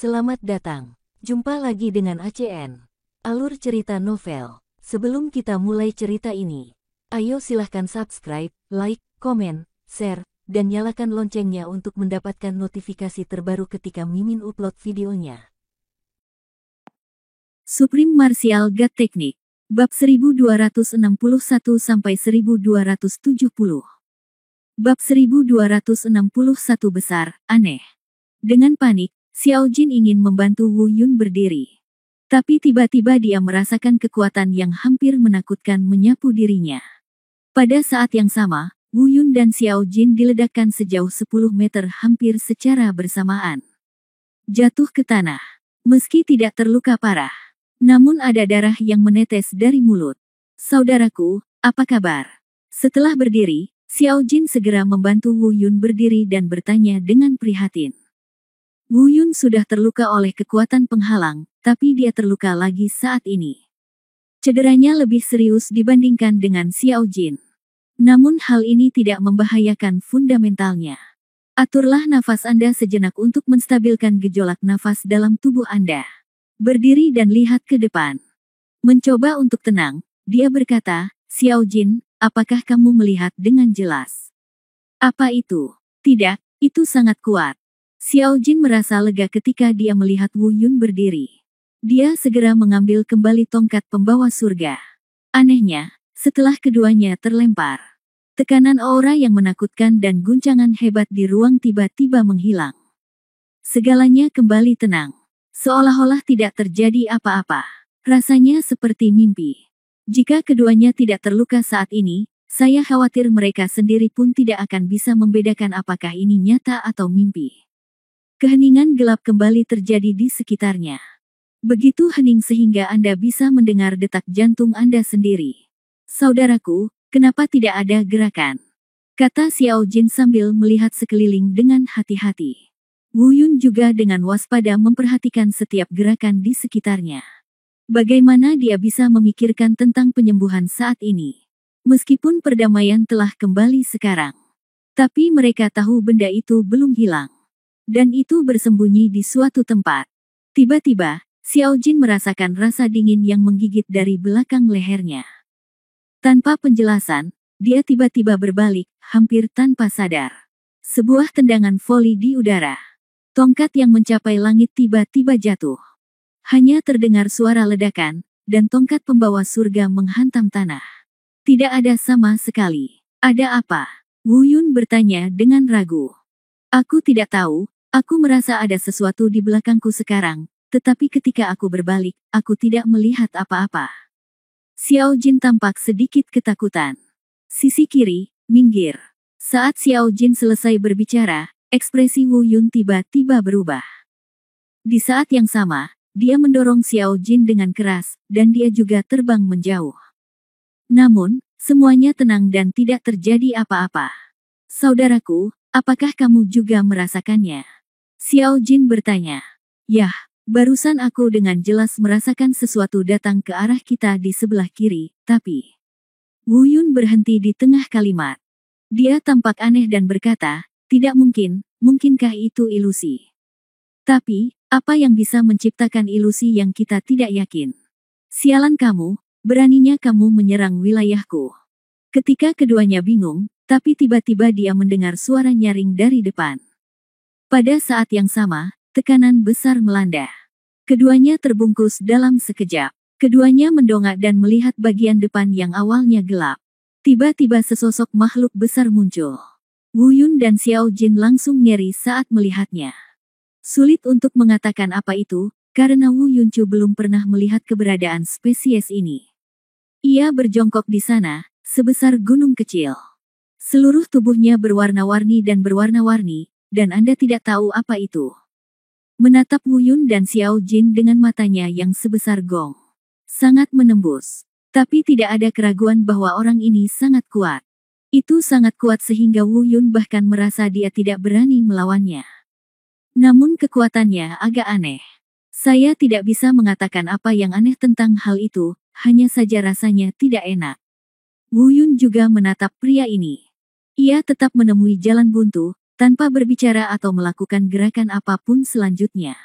Selamat datang. Jumpa lagi dengan ACN. Alur cerita novel. Sebelum kita mulai cerita ini, ayo silahkan subscribe, like, komen, share, dan nyalakan loncengnya untuk mendapatkan notifikasi terbaru ketika Mimin upload videonya. Supreme Martial God Technique. Bab 1261-1270. Bab 1261 besar, aneh. Dengan panik, Xiao Jin ingin membantu Wu Yun berdiri. Tapi tiba-tiba dia merasakan kekuatan yang hampir menakutkan menyapu dirinya. Pada saat yang sama, Wu Yun dan Xiao Jin diledakkan sejauh 10 meter hampir secara bersamaan. Jatuh ke tanah. Meski tidak terluka parah, namun ada darah yang menetes dari mulut. Saudaraku, apa kabar? Setelah berdiri, Xiao Jin segera membantu Wu Yun berdiri dan bertanya dengan prihatin. Wu Yun sudah terluka oleh kekuatan penghalang, tapi dia terluka lagi saat ini. Cederanya lebih serius dibandingkan dengan Xiao Jin. Namun hal ini tidak membahayakan fundamentalnya. Aturlah nafas Anda sejenak untuk menstabilkan gejolak nafas dalam tubuh Anda. Berdiri dan lihat ke depan. Mencoba untuk tenang, dia berkata, Xiao Jin, apakah kamu melihat dengan jelas? Apa itu? Tidak, itu sangat kuat. Xiao Jin merasa lega ketika dia melihat Wu Yun berdiri. Dia segera mengambil kembali tongkat pembawa surga. Anehnya, setelah keduanya terlempar, tekanan aura yang menakutkan dan guncangan hebat di ruang tiba-tiba menghilang. Segalanya kembali tenang. Seolah-olah tidak terjadi apa-apa. Rasanya seperti mimpi. Jika keduanya tidak terluka saat ini, saya khawatir mereka sendiri pun tidak akan bisa membedakan apakah ini nyata atau mimpi. Keheningan gelap kembali terjadi di sekitarnya. Begitu hening sehingga Anda bisa mendengar detak jantung Anda sendiri. Saudaraku, kenapa tidak ada gerakan? Kata Xiao Jin sambil melihat sekeliling dengan hati-hati. Wu Yun juga dengan waspada memperhatikan setiap gerakan di sekitarnya. Bagaimana dia bisa memikirkan tentang penyembuhan saat ini? Meskipun perdamaian telah kembali sekarang. Tapi mereka tahu benda itu belum hilang. Dan itu bersembunyi di suatu tempat. Tiba-tiba, Xiao Jin merasakan rasa dingin yang menggigit dari belakang lehernya. Tanpa penjelasan, dia tiba-tiba berbalik, hampir tanpa sadar. Sebuah tendangan voli di udara. Tongkat yang mencapai langit tiba-tiba jatuh. Hanya terdengar suara ledakan, dan tongkat pembawa surga menghantam tanah. Tidak ada sama sekali. Ada apa? Wu Yun bertanya dengan ragu. Aku tidak tahu. Aku merasa ada sesuatu di belakangku sekarang, tetapi ketika aku berbalik, aku tidak melihat apa-apa. Xiao Jin tampak sedikit ketakutan. Sisi kiri, minggir. Saat Xiao Jin selesai berbicara, ekspresi Wu Yun tiba-tiba berubah. Di saat yang sama, dia mendorong Xiao Jin dengan keras, dan dia juga terbang menjauh. Namun, semuanya tenang dan tidak terjadi apa-apa. Saudaraku, apakah kamu juga merasakannya? Xiao Jin bertanya. Yah, barusan aku dengan jelas merasakan sesuatu datang ke arah kita di sebelah kiri, tapi... Wu Yun berhenti di tengah kalimat. Dia tampak aneh dan berkata, tidak mungkin, mungkinkah itu ilusi? Tapi, apa yang bisa menciptakan ilusi yang kita tidak yakin? Sialan kamu, beraninya kamu menyerang wilayahku. Ketika keduanya bingung, tapi tiba-tiba dia mendengar suara nyaring dari depan. Pada saat yang sama, tekanan besar melanda. Keduanya terbungkus dalam sekejap. Keduanya mendongak dan melihat bagian depan yang awalnya gelap. Tiba-tiba sesosok makhluk besar muncul. Wu Yun dan Xiao Jin langsung ngeri saat melihatnya. Sulit untuk mengatakan apa itu, karena Wu Yuncu belum pernah melihat keberadaan spesies ini. Ia berjongkok di sana, sebesar gunung kecil. Seluruh tubuhnya berwarna-warni dan berwarna-warni, dan Anda tidak tahu apa itu. Menatap Wu Yun dan Xiao Jin dengan matanya yang sebesar gong. Sangat menembus. Tapi tidak ada keraguan bahwa orang ini sangat kuat. Itu sangat kuat sehingga Wu Yun bahkan merasa dia tidak berani melawannya. Namun kekuatannya agak aneh. Saya tidak bisa mengatakan apa yang aneh tentang hal itu, hanya saja rasanya tidak enak. Wu Yun juga menatap pria ini. Ia tetap menemui jalan buntu, tanpa berbicara atau melakukan gerakan apapun selanjutnya.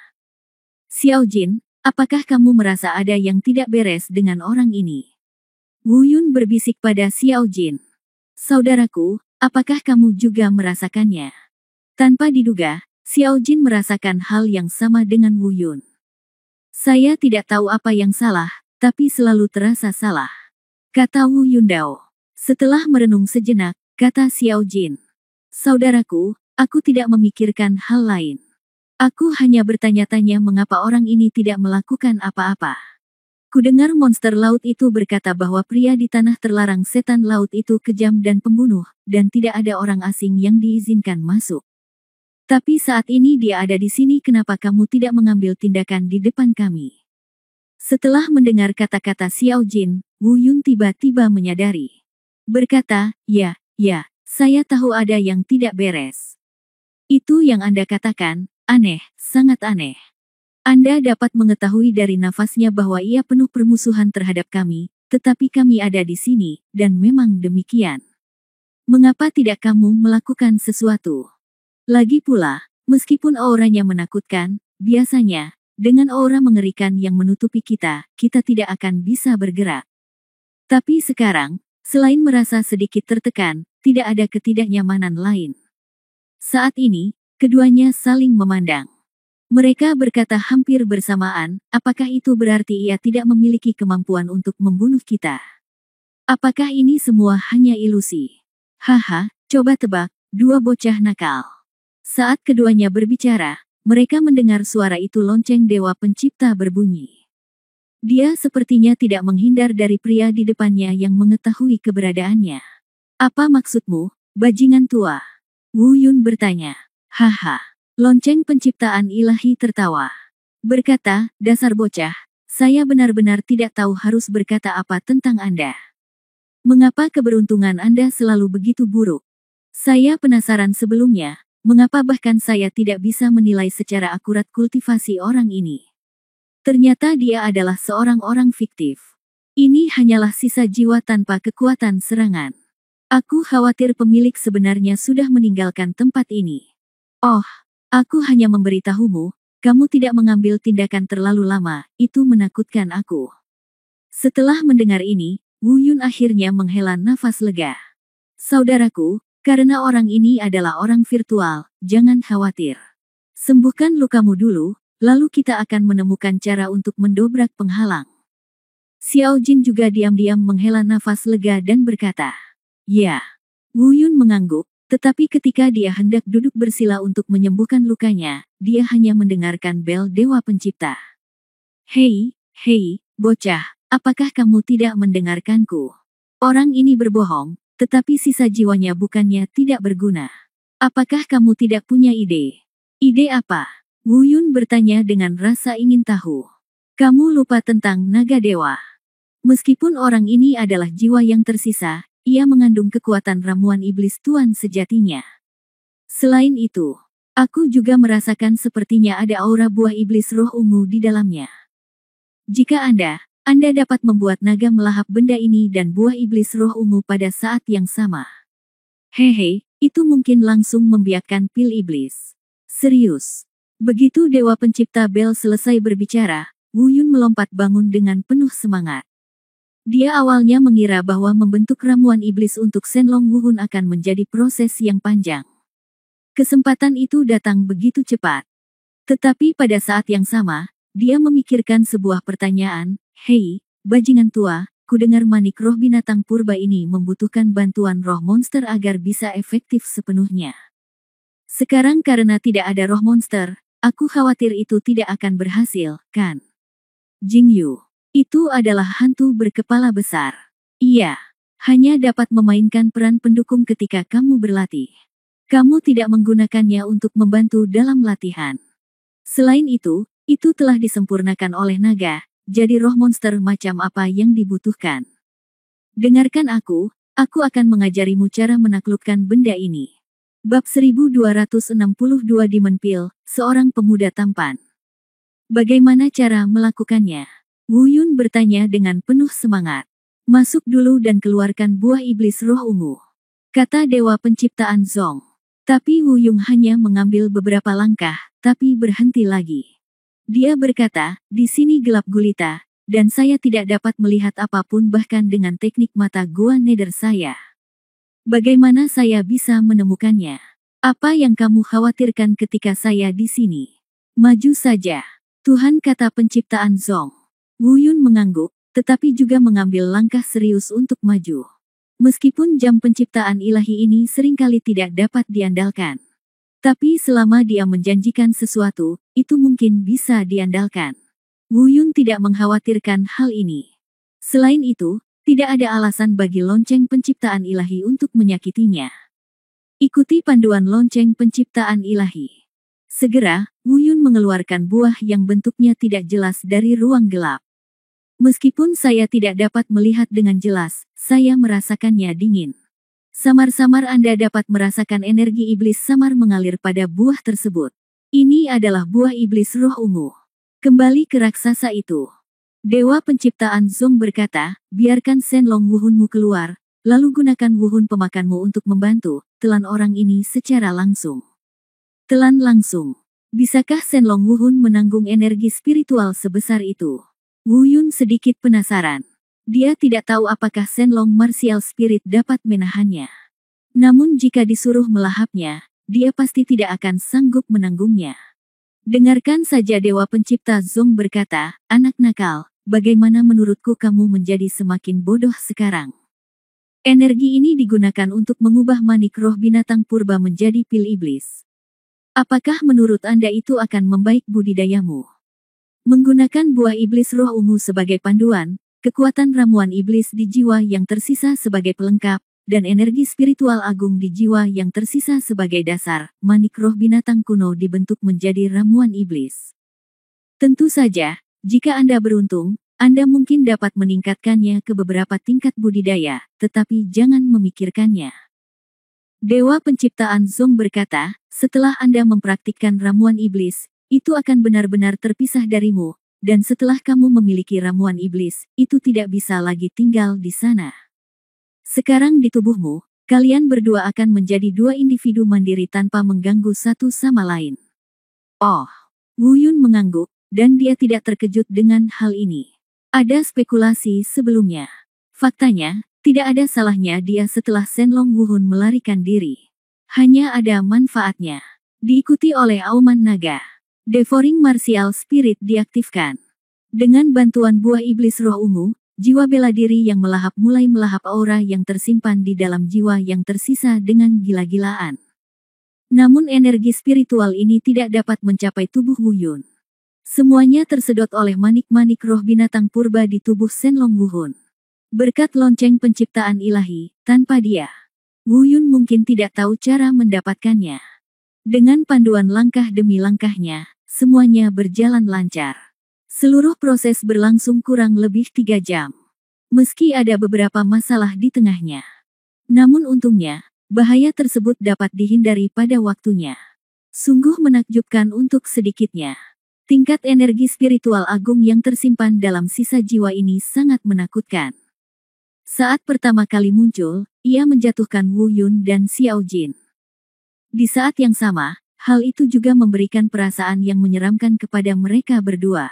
Xiao Jin, apakah kamu merasa ada yang tidak beres dengan orang ini? Wu Yun berbisik pada Xiao Jin. Saudaraku, apakah kamu juga merasakannya? Tanpa diduga, Xiao Jin merasakan hal yang sama dengan Wu Yun. Saya tidak tahu apa yang salah, tapi selalu terasa salah, kata Wu Yundao. Setelah merenung sejenak, kata Xiao Jin. Saudaraku, aku tidak memikirkan hal lain. Aku hanya bertanya-tanya mengapa orang ini tidak melakukan apa-apa. Kudengar monster laut itu berkata bahwa pria di tanah terlarang setan laut itu kejam dan pembunuh, dan tidak ada orang asing yang diizinkan masuk. Tapi saat ini dia ada di sini, kenapa kamu tidak mengambil tindakan di depan kami? Setelah mendengar kata-kata Xiao Jin, Wu Yun tiba-tiba menyadari. Berkata, ya, saya tahu ada yang tidak beres. Itu yang Anda katakan, aneh, sangat aneh. Anda dapat mengetahui dari nafasnya bahwa ia penuh permusuhan terhadap kami, tetapi kami ada di sini, dan memang demikian. Mengapa tidak kamu melakukan sesuatu? Lagi pula, meskipun auranya menakutkan, biasanya, dengan aura mengerikan yang menutupi kita tidak akan bisa bergerak. Tapi sekarang, selain merasa sedikit tertekan, tidak ada ketidaknyamanan lain. Saat ini, keduanya saling memandang. Mereka berkata hampir bersamaan, apakah itu berarti ia tidak memiliki kemampuan untuk membunuh kita? Apakah ini semua hanya ilusi? Haha, coba tebak, dua bocah nakal. Saat keduanya berbicara, mereka mendengar suara itu lonceng Dewa Pencipta berbunyi. Dia sepertinya tidak menghindar dari pria di depannya yang mengetahui keberadaannya. Apa maksudmu, bajingan tua? Wu Yun bertanya. Haha. Lonceng penciptaan ilahi tertawa. Berkata, dasar bocah, saya benar-benar tidak tahu harus berkata apa tentang Anda. Mengapa keberuntungan Anda selalu begitu buruk? Saya penasaran sebelumnya, mengapa bahkan saya tidak bisa menilai secara akurat kultivasi orang ini. Ternyata dia adalah seorang orang fiktif. Ini hanyalah sisa jiwa tanpa kekuatan serangan. Aku khawatir pemilik sebenarnya sudah meninggalkan tempat ini. Oh, aku hanya memberitahumu, kamu tidak mengambil tindakan terlalu lama, itu menakutkan aku. Setelah mendengar ini, Wu Yun akhirnya menghela nafas lega. Saudaraku, karena orang ini adalah orang virtual, jangan khawatir. Sembuhkan lukamu dulu, lalu kita akan menemukan cara untuk mendobrak penghalang. Xiao Jin juga diam-diam menghela nafas lega dan berkata, ya. Wu Yun mengangguk. Tetapi ketika dia hendak duduk bersila untuk menyembuhkan lukanya, dia hanya mendengarkan bel Dewa Pencipta. Hei, bocah, apakah kamu tidak mendengarkanku? Orang ini berbohong, tetapi sisa jiwanya bukannya tidak berguna. Apakah kamu tidak punya ide? Ide apa? Wu Yun bertanya dengan rasa ingin tahu. Kamu lupa tentang naga dewa. Meskipun orang ini adalah jiwa yang tersisa, ia mengandung kekuatan ramuan iblis tuan sejatinya. Selain itu, aku juga merasakan sepertinya ada aura buah iblis roh ungu di dalamnya. Jika Anda dapat membuat naga melahap benda ini dan buah iblis roh ungu pada saat yang sama. Hehe, itu mungkin langsung membiakkan pil iblis. Serius. Begitu Dewa Pencipta Bel selesai berbicara, Wu Yun melompat bangun dengan penuh semangat. Dia awalnya mengira bahwa membentuk ramuan iblis untuk Shenlong Wuhun akan menjadi proses yang panjang. Kesempatan itu datang begitu cepat. Tetapi pada saat yang sama, dia memikirkan sebuah pertanyaan, hei, bajingan tua, kudengar manik roh binatang purba ini membutuhkan bantuan roh monster agar bisa efektif sepenuhnya. Sekarang karena tidak ada roh monster, aku khawatir itu tidak akan berhasil, kan? Jingyu. Itu adalah hantu berkepala besar. Ia hanya dapat memainkan peran pendukung ketika kamu berlatih. Kamu tidak menggunakannya untuk membantu dalam latihan. Selain itu telah disempurnakan oleh naga, jadi roh monster macam apa yang dibutuhkan. Dengarkan aku akan mengajarimu cara menaklukkan benda ini. Bab 1262 Demon Pill, seorang pemuda tampan. Bagaimana cara melakukannya? Wu Yun bertanya dengan penuh semangat. Masuk dulu dan keluarkan buah iblis roh ungu, kata Dewa Penciptaan Zong. Tapi Wu Yun hanya mengambil beberapa langkah, tapi berhenti lagi. Dia berkata, di sini gelap gulita, dan saya tidak dapat melihat apapun bahkan dengan teknik mata gua nether saya. Bagaimana saya bisa menemukannya? Apa yang kamu khawatirkan ketika saya di sini? Maju saja. Tuhan, kata penciptaan Zong. Wu Yun mengangguk, tetapi juga mengambil langkah serius untuk maju. Meskipun jam penciptaan ilahi ini seringkali tidak dapat diandalkan. Tapi selama dia menjanjikan sesuatu, itu mungkin bisa diandalkan. Wu Yun tidak mengkhawatirkan hal ini. Selain itu, tidak ada alasan bagi lonceng penciptaan ilahi untuk menyakitinya. Ikuti panduan lonceng penciptaan ilahi. Segera, Wu Yun mengeluarkan buah yang bentuknya tidak jelas dari ruang gelap. Meskipun saya tidak dapat melihat dengan jelas, saya merasakannya dingin. Samar-samar Anda dapat merasakan energi iblis samar mengalir pada buah tersebut. Ini adalah buah iblis roh ungu. Kembali ke raksasa itu. Dewa penciptaan Zong berkata, biarkan Shenlong Wuhunmu keluar, lalu gunakan Wuhun pemakanmu untuk membantu, telan orang ini secara langsung. Telan langsung. Bisakah Shenlong Wuhun menanggung energi spiritual sebesar itu? Wu Yun sedikit penasaran. Dia tidak tahu apakah Shenlong Martial Spirit dapat menahannya. Namun jika disuruh melahapnya, dia pasti tidak akan sanggup menanggungnya. Dengarkan saja Dewa Pencipta Zong berkata, anak nakal, bagaimana menurutku kamu menjadi semakin bodoh sekarang? Energi ini digunakan untuk mengubah manik roh binatang purba menjadi pil iblis. Apakah menurut Anda itu akan membaik budidayamu? Menggunakan buah iblis roh ungu sebagai panduan, kekuatan ramuan iblis di jiwa yang tersisa sebagai pelengkap, dan energi spiritual agung di jiwa yang tersisa sebagai dasar, manik roh binatang kuno dibentuk menjadi ramuan iblis. Tentu saja, jika Anda beruntung, Anda mungkin dapat meningkatkannya ke beberapa tingkat budidaya, tetapi jangan memikirkannya. Dewa penciptaan Zong berkata, setelah Anda mempraktikkan ramuan iblis, itu akan benar-benar terpisah darimu, dan setelah kamu memiliki ramuan iblis, itu tidak bisa lagi tinggal di sana. Sekarang di tubuhmu, kalian berdua akan menjadi dua individu mandiri tanpa mengganggu satu sama lain. Oh, Wu Yun mengangguk, dan dia tidak terkejut dengan hal ini. Ada spekulasi sebelumnya. Faktanya, tidak ada salahnya dia setelah Shenlong Wuhun melarikan diri. Hanya ada manfaatnya. Diikuti oleh auman naga. Devouring Martial Spirit diaktifkan. Dengan bantuan buah iblis roh ungu, jiwa bela diri yang melahap mulai melahap aura yang tersimpan di dalam jiwa yang tersisa dengan gila-gilaan. Namun energi spiritual ini tidak dapat mencapai tubuh Wu Yun. Semuanya tersedot oleh manik-manik roh binatang purba di tubuh Shenlong Wuhun. Berkat lonceng penciptaan ilahi, tanpa dia, Wu Yun mungkin tidak tahu cara mendapatkannya. Dengan panduan langkah demi langkahnya, semuanya berjalan lancar. Seluruh proses berlangsung kurang lebih 3 jam. Meski ada beberapa masalah di tengahnya. Namun untungnya, bahaya tersebut dapat dihindari pada waktunya. Sungguh menakjubkan untuk sedikitnya. Tingkat energi spiritual agung yang tersimpan dalam sisa jiwa ini sangat menakutkan. Saat pertama kali muncul, ia menjatuhkan Wu Yun dan Xiao Jin. Di saat yang sama, hal itu juga memberikan perasaan yang menyeramkan kepada mereka berdua.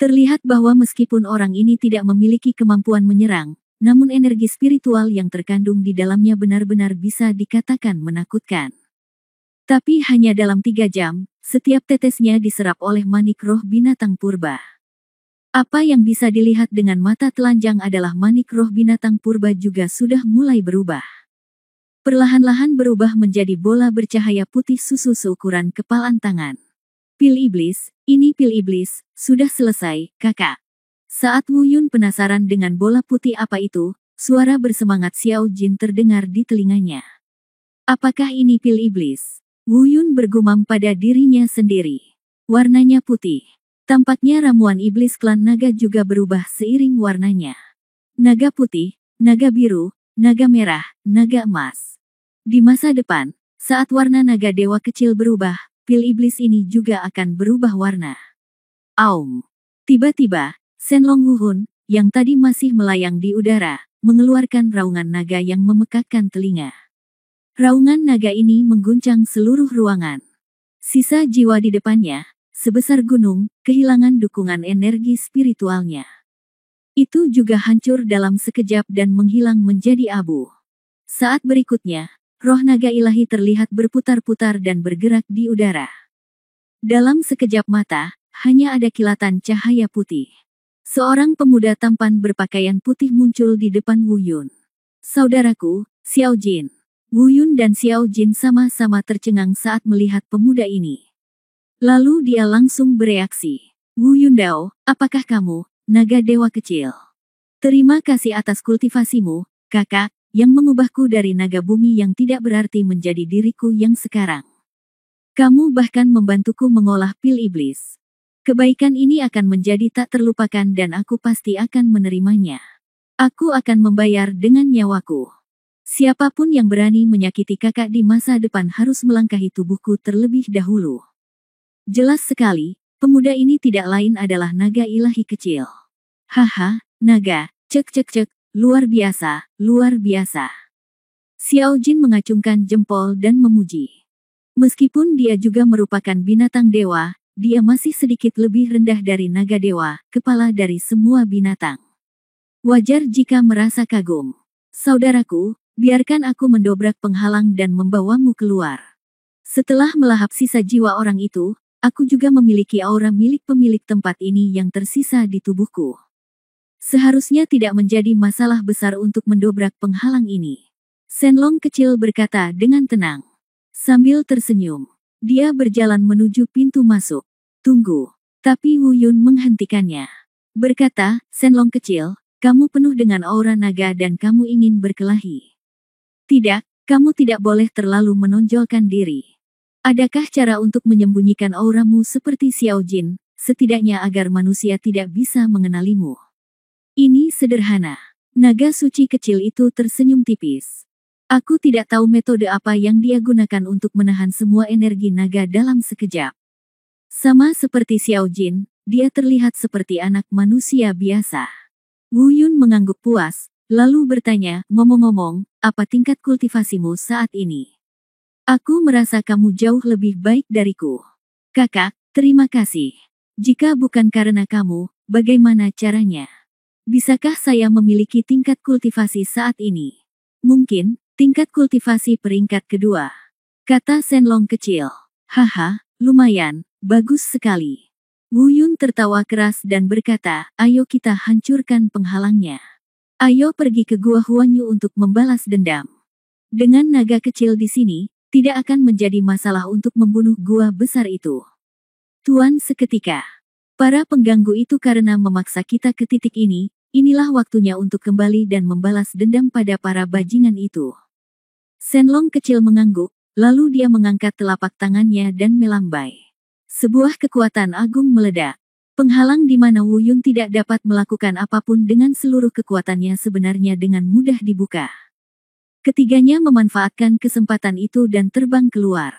Terlihat bahwa meskipun orang ini tidak memiliki kemampuan menyerang, namun energi spiritual yang terkandung di dalamnya benar-benar bisa dikatakan menakutkan. Tapi hanya dalam 3 jam, setiap tetesnya diserap oleh manik roh binatang purba. Apa yang bisa dilihat dengan mata telanjang adalah manik roh binatang purba juga sudah mulai berubah. Perlahan-lahan berubah menjadi bola bercahaya putih susu seukuran kepalan tangan. Pil iblis, ini pil iblis, sudah selesai, kakak. Saat Wu Yun penasaran dengan bola putih apa itu, suara bersemangat Xiao Jin terdengar di telinganya. Apakah ini pil iblis? Wu Yun bergumam pada dirinya sendiri. Warnanya putih. Tampaknya ramuan iblis klan naga juga berubah seiring warnanya. Naga putih, naga biru, naga merah, naga emas. Di masa depan, saat warna naga dewa kecil berubah, pil iblis ini juga akan berubah warna. Aum. Tiba-tiba, Shenlong Wuhun, yang tadi masih melayang di udara, mengeluarkan raungan naga yang memekakkan telinga. Raungan naga ini mengguncang seluruh ruangan. Sisa jiwa di depannya, sebesar gunung, kehilangan dukungan energi spiritualnya. Itu juga hancur dalam sekejap dan menghilang menjadi abu. Saat berikutnya, roh naga ilahi terlihat berputar-putar dan bergerak di udara. Dalam sekejap mata, hanya ada kilatan cahaya putih. Seorang pemuda tampan berpakaian putih muncul di depan Wu Yun. Saudaraku, Xiao Jin. Wu Yun dan Xiao Jin sama-sama tercengang saat melihat pemuda ini. Lalu dia langsung bereaksi. Wu Yundao, apakah kamu, naga dewa kecil? Terima kasih atas kultivasimu, kakak, yang mengubahku dari naga bumi yang tidak berarti menjadi diriku yang sekarang. Kamu bahkan membantuku mengolah pil iblis. Kebaikan ini akan menjadi tak terlupakan dan aku pasti akan menerimanya. Aku akan membayar dengan nyawaku. Siapapun yang berani menyakiti kakak di masa depan harus melangkahi tubuhku terlebih dahulu. Jelas sekali, pemuda ini tidak lain adalah naga ilahi kecil. Haha, naga, cek, luar biasa, luar biasa. Xiao Jin mengacungkan jempol dan memuji. Meskipun dia juga merupakan binatang dewa, dia masih sedikit lebih rendah dari naga dewa, kepala dari semua binatang. Wajar jika merasa kagum. Saudaraku, biarkan aku mendobrak penghalang dan membawamu keluar. Setelah melahap sisa jiwa orang itu, aku juga memiliki aura milik pemilik tempat ini yang tersisa di tubuhku. Seharusnya tidak menjadi masalah besar untuk mendobrak penghalang ini. Shenlong kecil berkata dengan tenang. Sambil tersenyum, dia berjalan menuju pintu masuk. Tunggu. Tapi Wu Yun menghentikannya. Berkata, Shenlong kecil, kamu penuh dengan aura naga dan kamu ingin berkelahi. Tidak, kamu tidak boleh terlalu menonjolkan diri. Adakah cara untuk menyembunyikan auramu seperti Xiao Jin, setidaknya agar manusia tidak bisa mengenalimu? Ini sederhana. Naga suci kecil itu tersenyum tipis. Aku tidak tahu metode apa yang dia gunakan untuk menahan semua energi naga dalam sekejap. Sama seperti Xiao Jin, dia terlihat seperti anak manusia biasa. Wu Yun mengangguk puas, lalu bertanya, ngomong-ngomong, apa tingkat kultivasimu saat ini? Aku merasa kamu jauh lebih baik dariku. Kakak, terima kasih. Jika bukan karena kamu, bagaimana caranya? Bisakah saya memiliki tingkat kultivasi saat ini? Mungkin, tingkat kultivasi peringkat kedua. Kata Shenlong kecil. Haha, lumayan, bagus sekali. Wu Yun tertawa keras dan berkata, ayo kita hancurkan penghalangnya. Ayo pergi ke Gua Huanyu untuk membalas dendam. Dengan naga kecil di sini, tidak akan menjadi masalah untuk membunuh gua besar itu. Tuan seketika. Para pengganggu itu karena memaksa kita ke titik ini, inilah waktunya untuk kembali dan membalas dendam pada para bajingan itu. Shenlong kecil mengangguk, lalu dia mengangkat telapak tangannya dan melambai. Sebuah kekuatan agung meledak. Penghalang di mana Wu Yun tidak dapat melakukan apapun dengan seluruh kekuatannya sebenarnya dengan mudah dibuka. Ketiganya memanfaatkan kesempatan itu dan terbang keluar.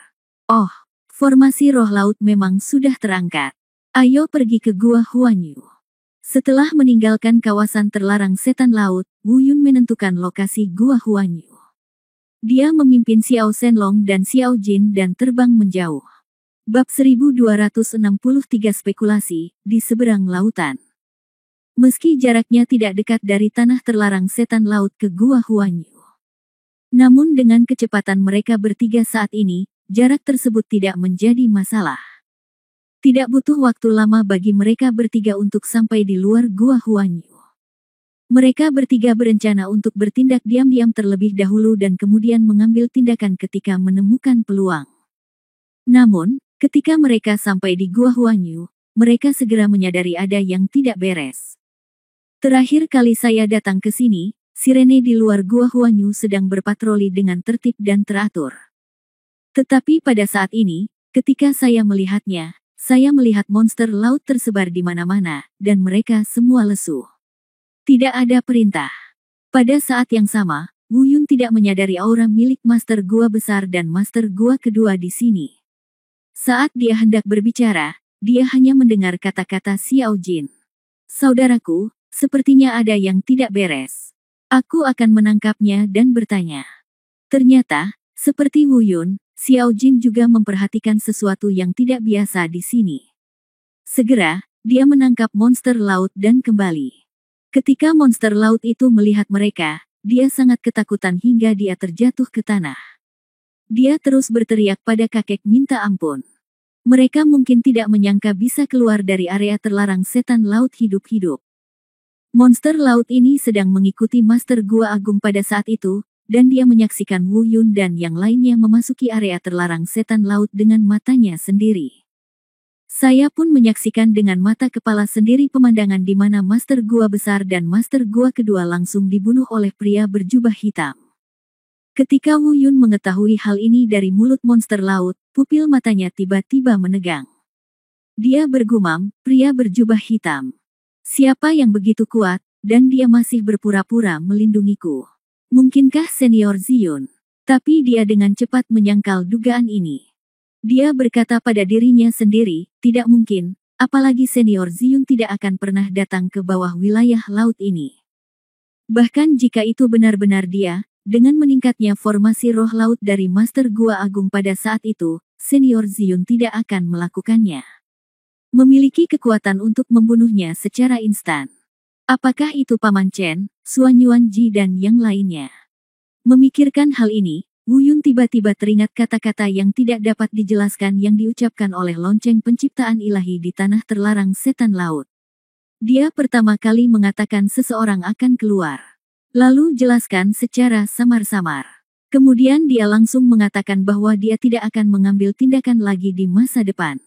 Oh, formasi roh laut memang sudah terangkat. Ayo pergi ke Gua Huanyu. Setelah meninggalkan kawasan terlarang setan laut, Wu Yun menentukan lokasi Gua Huanyu. Dia memimpin Xiao Shenlong dan Xiao Jin dan terbang menjauh. Bab 1263 Spekulasi di seberang lautan. Meski jaraknya tidak dekat dari tanah terlarang setan laut ke Gua Huanyu. Namun dengan kecepatan mereka bertiga saat ini, jarak tersebut tidak menjadi masalah. Tidak butuh waktu lama bagi mereka bertiga untuk sampai di luar Gua Huanyu. Mereka bertiga berencana untuk bertindak diam-diam terlebih dahulu dan kemudian mengambil tindakan ketika menemukan peluang. Namun, ketika mereka sampai di Gua Huanyu, mereka segera menyadari ada yang tidak beres. Terakhir kali saya datang ke sini, sirene di luar Gua Huanyu sedang berpatroli dengan tertib dan teratur. Tetapi pada saat ini, ketika saya melihatnya, saya melihat monster laut tersebar di mana-mana, dan mereka semua lesu. Tidak ada perintah. Pada saat yang sama, Wu Yun tidak menyadari aura milik Master Gua besar dan Master Gua kedua di sini. Saat dia hendak berbicara, dia hanya mendengar kata-kata Xiao Jin. Saudaraku, sepertinya ada yang tidak beres. Aku akan menangkapnya dan bertanya. Ternyata, seperti Wu Yun, Xiao Jin juga memperhatikan sesuatu yang tidak biasa di sini. Segera, dia menangkap monster laut dan kembali. Ketika monster laut itu melihat mereka, dia sangat ketakutan hingga dia terjatuh ke tanah. Dia terus berteriak pada kakek minta ampun. Mereka mungkin tidak menyangka bisa keluar dari area terlarang setan laut hidup-hidup. Monster laut ini sedang mengikuti Master Gua Agung pada saat itu, dan dia menyaksikan Wu Yun dan yang lainnya memasuki area terlarang setan laut dengan matanya sendiri. Saya pun menyaksikan dengan mata kepala sendiri pemandangan di mana Master Gua besar dan Master Gua kedua langsung dibunuh oleh pria berjubah hitam. Ketika Wu Yun mengetahui hal ini dari mulut monster laut, pupil matanya tiba-tiba menegang. Dia bergumam, pria berjubah hitam. Siapa yang begitu kuat, dan dia masih berpura-pura melindungiku? Mungkinkah senior Ziyun? Tapi dia dengan cepat menyangkal dugaan ini. Dia berkata pada dirinya sendiri, tidak mungkin, apalagi senior Ziyun tidak akan pernah datang ke bawah wilayah laut ini. Bahkan jika itu benar-benar dia, dengan meningkatnya formasi roh laut dari Master Gua Agung pada saat itu, senior Ziyun tidak akan melakukannya. Memiliki kekuatan untuk membunuhnya secara instan. Apakah itu Paman Chen, Suan Yuanji dan yang lainnya? Memikirkan hal ini, Wu Yun tiba-tiba teringat kata-kata yang tidak dapat dijelaskan yang diucapkan oleh lonceng penciptaan ilahi di tanah terlarang setan laut. Dia pertama kali mengatakan seseorang akan keluar. Lalu jelaskan secara samar-samar. Kemudian dia langsung mengatakan bahwa dia tidak akan mengambil tindakan lagi di masa depan.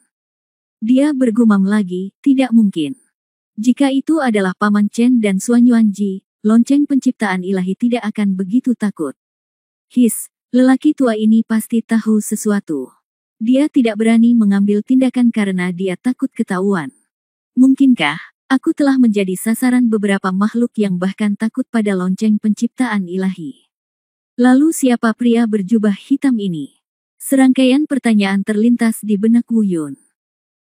Dia bergumam lagi, tidak mungkin. Jika itu adalah Paman Chen dan Suan Yuanji, lonceng penciptaan ilahi tidak akan begitu takut. Lelaki tua ini pasti tahu sesuatu. Dia tidak berani mengambil tindakan karena dia takut ketahuan. Mungkinkah aku telah menjadi sasaran beberapa makhluk yang bahkan takut pada lonceng penciptaan ilahi? Lalu siapa pria berjubah hitam ini? Serangkaian pertanyaan terlintas di benak Wu Yun.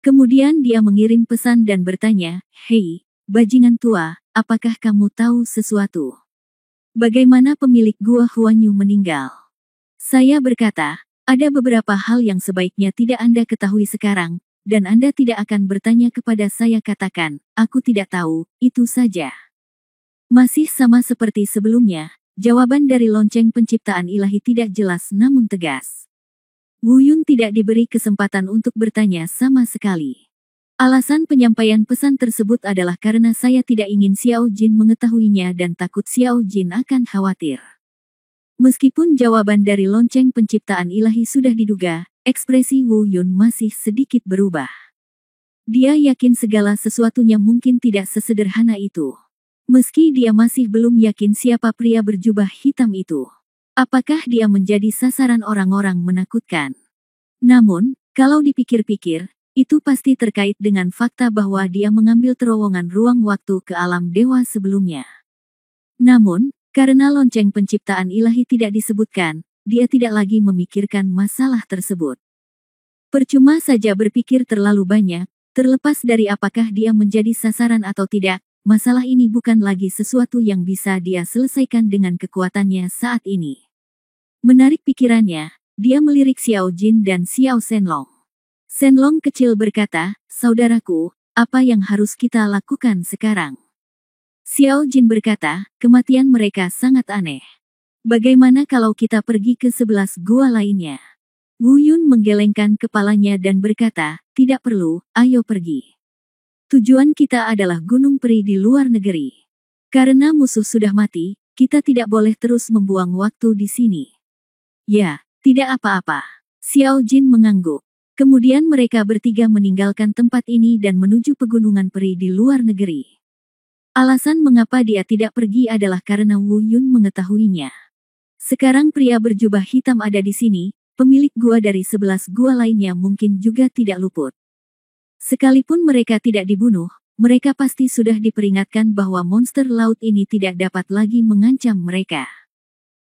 Kemudian dia mengirim pesan dan bertanya, "Hei, bajingan tua, apakah kamu tahu sesuatu? Bagaimana pemilik gua Huanyu meninggal?" Saya berkata, ada beberapa hal yang sebaiknya tidak Anda ketahui sekarang, dan Anda tidak akan bertanya kepada saya katakan, aku tidak tahu, itu saja. Masih sama seperti sebelumnya, jawaban dari lonceng penciptaan ilahi tidak jelas namun tegas. Wu Yun tidak diberi kesempatan untuk bertanya sama sekali. Alasan penyampaian pesan tersebut adalah karena saya tidak ingin Xiao Jin mengetahuinya dan takut Xiao Jin akan khawatir. Meskipun jawaban dari lonceng penciptaan ilahi sudah diduga, ekspresi Wu Yun masih sedikit berubah. Dia yakin segala sesuatunya mungkin tidak sesederhana itu. Meski dia masih belum yakin siapa pria berjubah hitam itu. Apakah dia menjadi sasaran orang-orang menakutkan? Namun, kalau dipikir-pikir, itu pasti terkait dengan fakta bahwa dia mengambil terowongan ruang waktu ke alam dewa sebelumnya. Namun, karena lonceng penciptaan ilahi tidak disebutkan, dia tidak lagi memikirkan masalah tersebut. Percuma saja berpikir terlalu banyak, terlepas dari apakah dia menjadi sasaran atau tidak, masalah ini bukan lagi sesuatu yang bisa dia selesaikan dengan kekuatannya saat ini. Menarik pikirannya, dia melirik Xiao Jin dan Xiao Shenlong. Shenlong kecil berkata, "Saudaraku, apa yang harus kita lakukan sekarang?" Xiao Jin berkata, "Kematian mereka sangat aneh. Bagaimana kalau kita pergi ke 11 gua lainnya?" Wu Yun menggelengkan kepalanya dan berkata, "Tidak perlu, ayo pergi. Tujuan kita adalah Gunung Peri di luar negeri. Karena musuh sudah mati, kita tidak boleh terus membuang waktu di sini." "Ya, tidak apa-apa." Xiao Jin mengangguk. Kemudian mereka bertiga meninggalkan tempat ini dan menuju pegunungan peri di luar negeri. Alasan mengapa dia tidak pergi adalah karena Wu Yun mengetahuinya. Sekarang pria berjubah hitam ada di sini, pemilik gua dari 11 gua lainnya mungkin juga tidak luput. Sekalipun mereka tidak dibunuh, mereka pasti sudah diperingatkan bahwa monster laut ini tidak dapat lagi mengancam mereka.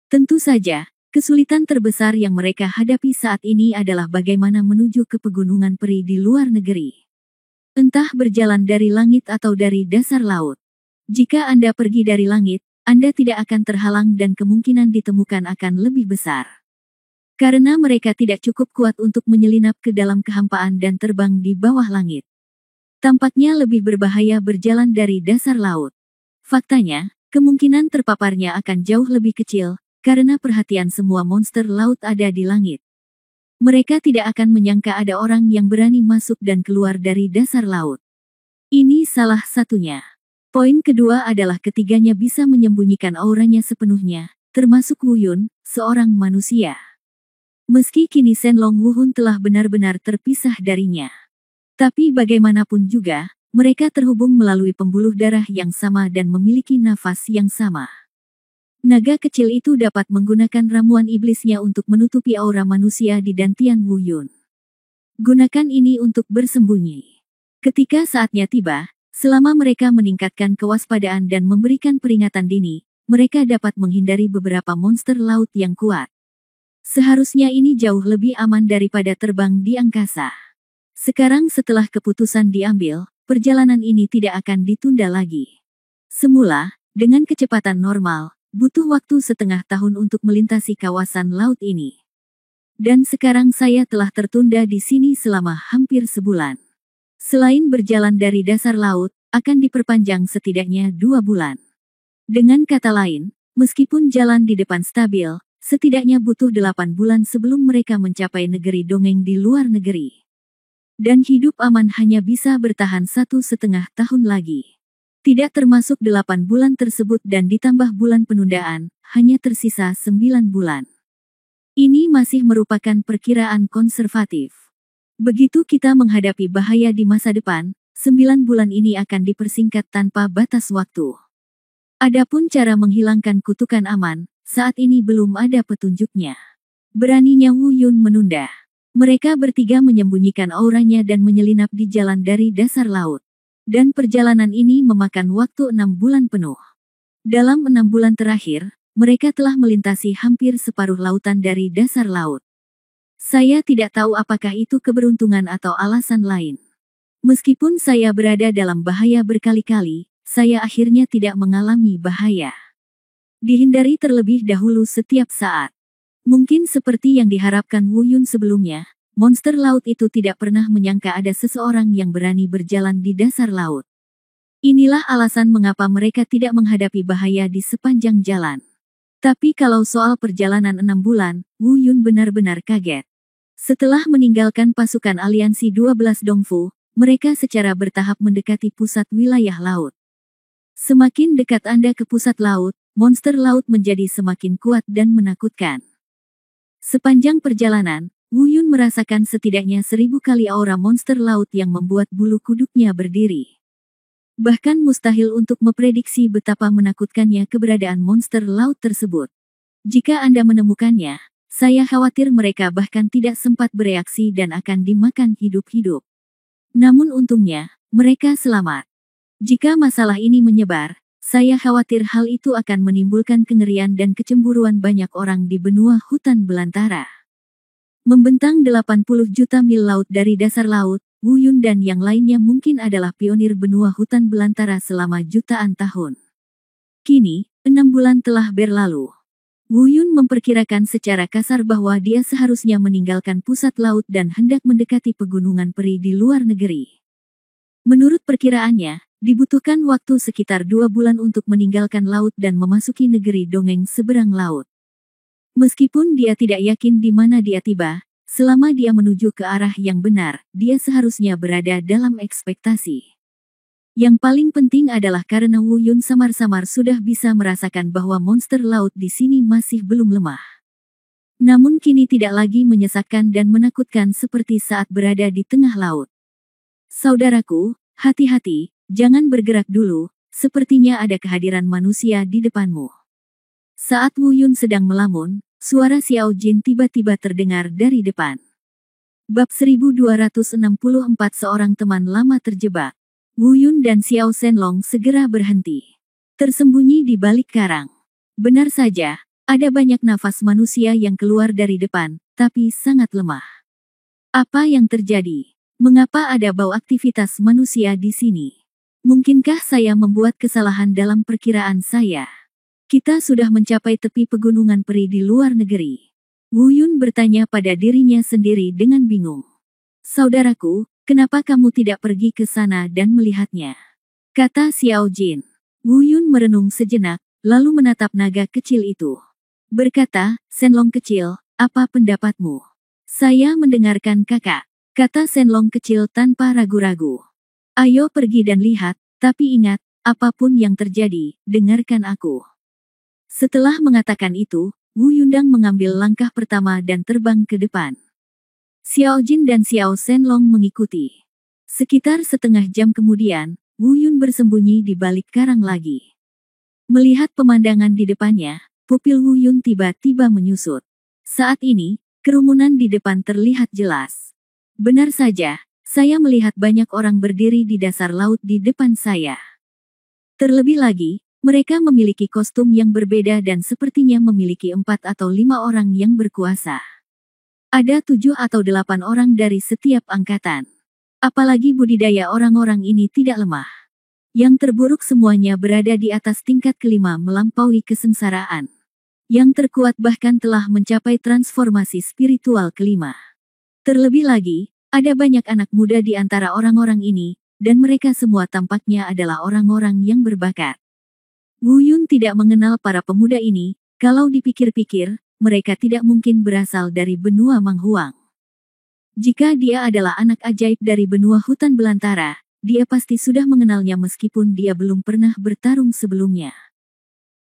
Tentu saja, kesulitan terbesar yang mereka hadapi saat ini adalah bagaimana menuju ke pegunungan peri di luar negeri. Entah berjalan dari langit atau dari dasar laut. Jika Anda pergi dari langit, Anda tidak akan terhalang dan kemungkinan ditemukan akan lebih besar. Karena mereka tidak cukup kuat untuk menyelinap ke dalam kehampaan dan terbang di bawah langit. Tampaknya lebih berbahaya berjalan dari dasar laut. Faktanya, kemungkinan terpaparnya akan jauh lebih kecil, karena perhatian semua monster laut ada di langit. Mereka tidak akan menyangka ada orang yang berani masuk dan keluar dari dasar laut. Ini salah satunya. Poin kedua adalah ketiganya bisa menyembunyikan auranya sepenuhnya, termasuk Wu Yun, seorang manusia. Meski kini Shenlong Wu Hun telah benar-benar terpisah darinya. Tapi bagaimanapun juga, mereka terhubung melalui pembuluh darah yang sama dan memiliki nafas yang sama. Naga kecil itu dapat menggunakan ramuan iblisnya untuk menutupi aura manusia di dantian Wu Yun. Gunakan ini untuk bersembunyi. Ketika saatnya tiba, selama mereka meningkatkan kewaspadaan dan memberikan peringatan dini, mereka dapat menghindari beberapa monster laut yang kuat. Seharusnya ini jauh lebih aman daripada terbang di angkasa. Sekarang setelah keputusan diambil, perjalanan ini tidak akan ditunda lagi. Semula, dengan kecepatan normal, butuh waktu setengah tahun untuk melintasi kawasan laut ini. Dan sekarang saya telah tertunda di sini selama hampir sebulan. Selain berjalan dari dasar laut, akan diperpanjang setidaknya 2 bulan. Dengan kata lain, meskipun jalan di depan stabil, setidaknya butuh 8 bulan sebelum mereka mencapai negeri dongeng di luar negeri. Dan hidup aman hanya bisa bertahan 1,5 tahun lagi. Tidak termasuk 8 bulan tersebut dan ditambah bulan penundaan, hanya tersisa 9 bulan. Ini masih merupakan perkiraan konservatif. Begitu kita menghadapi bahaya di masa depan, 9 bulan ini akan dipersingkat tanpa batas waktu. Adapun cara menghilangkan kutukan aman, saat ini belum ada petunjuknya. Beraninya Wu Yun menunda. Mereka bertiga menyembunyikan auranya dan menyelinap di jalan dari dasar laut. Dan perjalanan ini memakan waktu 6 bulan penuh. Dalam 6 bulan terakhir, mereka telah melintasi hampir separuh lautan dari dasar laut. Saya tidak tahu apakah itu keberuntungan atau alasan lain. Meskipun saya berada dalam bahaya berkali-kali, saya akhirnya tidak mengalami bahaya. Dihindari terlebih dahulu setiap saat. Mungkin seperti yang diharapkan Wu Yun sebelumnya, monster laut itu tidak pernah menyangka ada seseorang yang berani berjalan di dasar laut. Inilah alasan mengapa mereka tidak menghadapi bahaya di sepanjang jalan. Tapi kalau soal perjalanan 6 bulan, Wu Yun benar-benar kaget. Setelah meninggalkan pasukan aliansi 12 Dongfu, mereka secara bertahap mendekati pusat wilayah laut. Semakin dekat Anda ke pusat laut, monster laut menjadi semakin kuat dan menakutkan. Sepanjang perjalanan, Wu Yun merasakan setidaknya 1000 kali aura monster laut yang membuat bulu kuduknya berdiri. Bahkan mustahil untuk memprediksi betapa menakutkannya keberadaan monster laut tersebut. Jika Anda menemukannya, saya khawatir mereka bahkan tidak sempat bereaksi dan akan dimakan hidup-hidup. Namun untungnya, mereka selamat. Jika masalah ini menyebar, saya khawatir hal itu akan menimbulkan kengerian dan kecemburuan banyak orang di benua hutan belantara. Membentang 80 juta mil laut dari dasar laut, Wu Yun dan yang lainnya mungkin adalah pionir benua hutan belantara selama jutaan tahun. Kini, 6 bulan telah berlalu. Wu Yun memperkirakan secara kasar bahwa dia seharusnya meninggalkan pusat laut dan hendak mendekati pegunungan peri di luar negeri. Menurut perkiraannya, dibutuhkan waktu sekitar 2 bulan untuk meninggalkan laut dan memasuki negeri dongeng seberang laut. Meskipun dia tidak yakin di mana dia tiba, selama dia menuju ke arah yang benar, dia seharusnya berada dalam ekspektasi. Yang paling penting adalah karena Wu Yun samar-samar sudah bisa merasakan bahwa monster laut di sini masih belum lemah. Namun kini tidak lagi menyesakkan dan menakutkan seperti saat berada di tengah laut. Saudaraku, hati-hati, jangan bergerak dulu, sepertinya ada kehadiran manusia di depanmu. Saat Wu Yun sedang melamun, suara Xiao Jin tiba-tiba terdengar dari depan. Bab 1264 Seorang teman lama terjebak. Wu Yun dan Xiao Shenlong segera berhenti. Tersembunyi di balik karang. Benar saja, ada banyak nafas manusia yang keluar dari depan, tapi sangat lemah. Apa yang terjadi? Mengapa ada bau aktivitas manusia di sini? Mungkinkah saya membuat kesalahan dalam perkiraan saya? Kita sudah mencapai tepi pegunungan peri di luar negeri. Wu Yun bertanya pada dirinya sendiri dengan bingung. Saudaraku, kenapa kamu tidak pergi ke sana dan melihatnya? Kata Xiao Jin. Wu Yun merenung sejenak, lalu menatap naga kecil itu. Berkata, Shenlong kecil, apa pendapatmu? Saya mendengarkan kakak, kata Shenlong kecil tanpa ragu-ragu. Ayo pergi dan lihat, tapi ingat, apapun yang terjadi, dengarkan aku. Setelah mengatakan itu, Wu Yundang mengambil langkah pertama dan terbang ke depan. Xiao Jin dan Xiao Shenlong mengikuti. Sekitar setengah jam kemudian, Wu Yun bersembunyi di balik karang lagi. Melihat pemandangan di depannya, pupil Wu Yun tiba-tiba menyusut. Saat ini, kerumunan di depan terlihat jelas. Benar saja, saya melihat banyak orang berdiri di dasar laut di depan saya. Terlebih lagi, mereka memiliki kostum yang berbeda dan sepertinya memiliki 4 atau 5 orang yang berkuasa. Ada 7 atau 8 orang dari setiap angkatan. Apalagi budidaya orang-orang ini tidak lemah. Yang terburuk semuanya berada di atas tingkat kelima melampaui kesengsaraan. Yang terkuat bahkan telah mencapai transformasi spiritual kelima. Terlebih lagi, ada banyak anak muda di antara orang-orang ini, dan mereka semua tampaknya adalah orang-orang yang berbakat. Wu Yun tidak mengenal para pemuda ini, kalau dipikir-pikir, mereka tidak mungkin berasal dari benua Manghuang. Jika dia adalah anak ajaib dari benua hutan belantara, dia pasti sudah mengenalnya meskipun dia belum pernah bertarung sebelumnya.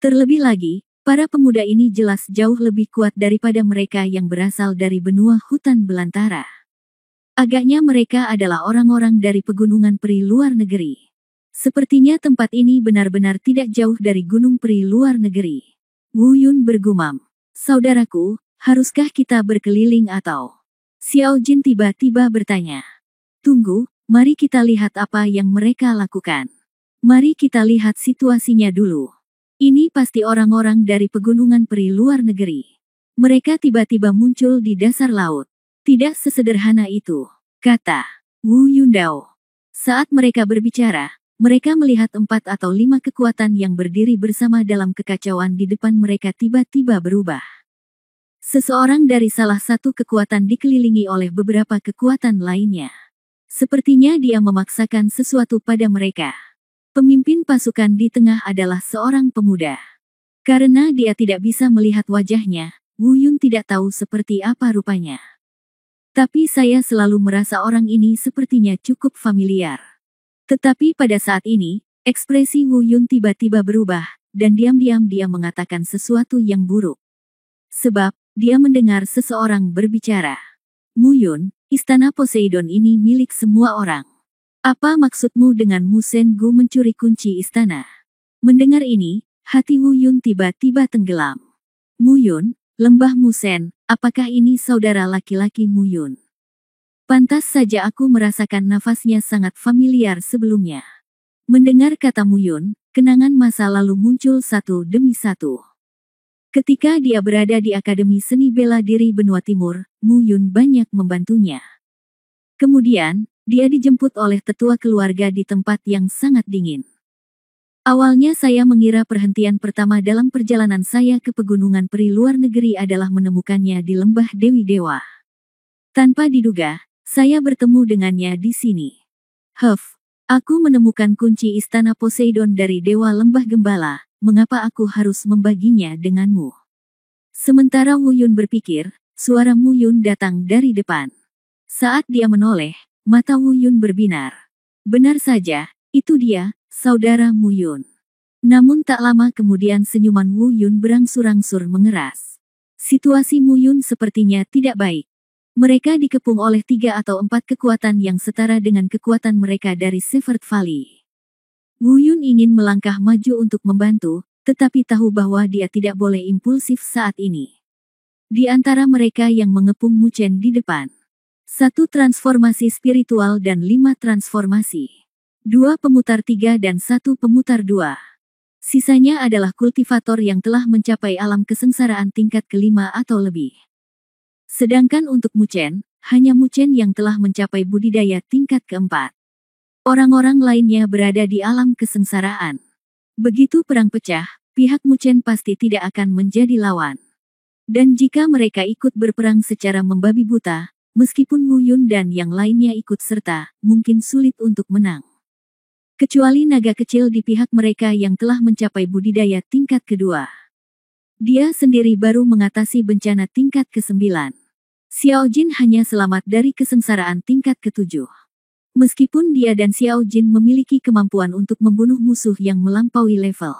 Terlebih lagi, para pemuda ini jelas jauh lebih kuat daripada mereka yang berasal dari benua hutan belantara. Agaknya mereka adalah orang-orang dari pegunungan peri luar negeri. Sepertinya tempat ini benar-benar tidak jauh dari gunung peri luar negeri. Wu Yun bergumam. Saudaraku, haruskah kita berkeliling atau? Xiao Jin tiba-tiba bertanya. Tunggu, mari kita lihat apa yang mereka lakukan. Mari kita lihat situasinya dulu. Ini pasti orang-orang dari pegunungan peri luar negeri. Mereka tiba-tiba muncul di dasar laut. Tidak sesederhana itu, kata Wu Yundao. Saat mereka berbicara, mereka melihat 4 atau 5 kekuatan yang berdiri bersama dalam kekacauan di depan mereka tiba-tiba berubah. Seseorang dari salah satu kekuatan dikelilingi oleh beberapa kekuatan lainnya. Sepertinya dia memaksakan sesuatu pada mereka. Pemimpin pasukan di tengah adalah seorang pemuda. Karena dia tidak bisa melihat wajahnya, Wu Yun tidak tahu seperti apa rupanya. Tapi saya selalu merasa orang ini sepertinya cukup familiar. Tetapi pada saat ini, ekspresi Wu Yun tiba-tiba berubah, dan diam-diam dia mengatakan sesuatu yang buruk. Sebab, dia mendengar seseorang berbicara. Mu Yun, istana Poseidon ini milik semua orang. Apa maksudmu dengan Mu Sen Gu mencuri kunci istana? Mendengar ini, hati Wu Yun tiba-tiba tenggelam. Mu Yun, lembah Mu Sen, apakah ini saudara laki-laki Mu Yun? Pantas saja aku merasakan nafasnya sangat familiar sebelumnya. Mendengar kata Mu Yun, kenangan masa lalu muncul satu demi satu. Ketika dia berada di Akademi Seni Bela Diri Benua Timur, Mu Yun banyak membantunya. Kemudian, dia dijemput oleh tetua keluarga di tempat yang sangat dingin. Awalnya saya mengira perhentian pertama dalam perjalanan saya ke pegunungan peri luar negeri adalah menemukannya di lembah Dewi Dewa. Tanpa diduga, saya bertemu dengannya di sini. Aku menemukan kunci istana Poseidon dari Dewa Lembah Gembala, mengapa aku harus membaginya denganmu? Sementara Wu Yun berpikir, suara Mu Yun datang dari depan. Saat dia menoleh, mata Wu Yun berbinar. Benar saja, itu dia, saudara Mu Yun. Namun tak lama kemudian senyuman Wu Yun berangsur-angsur mengeras. Situasi Mu Yun sepertinya tidak baik. Mereka dikepung oleh 3 atau 4 kekuatan yang setara dengan kekuatan mereka dari Severt Valley. Wu Yun ingin melangkah maju untuk membantu, tetapi tahu bahwa dia tidak boleh impulsif saat ini. Di antara mereka yang mengepung Mu Chen di depan. 1 transformasi spiritual dan 5 transformasi. 2 pemutar 3 dan 1 pemutar 2. Sisanya adalah kultivator yang telah mencapai alam kesengsaraan tingkat kelima atau lebih. Sedangkan untuk Mu Chen, hanya Mu Chen yang telah mencapai budidaya tingkat keempat. Orang-orang lainnya berada di alam kesengsaraan. Begitu perang pecah, pihak Mu Chen pasti tidak akan menjadi lawan. Dan jika mereka ikut berperang secara membabi buta, meskipun Wu Yun dan yang lainnya ikut serta, mungkin sulit untuk menang. Kecuali naga kecil di pihak mereka yang telah mencapai budidaya tingkat kedua. Dia sendiri baru mengatasi bencana tingkat ke-9. Xiao Jin hanya selamat dari kesengsaraan tingkat ke-7. Meskipun dia dan Xiao Jin memiliki kemampuan untuk membunuh musuh yang melampaui level.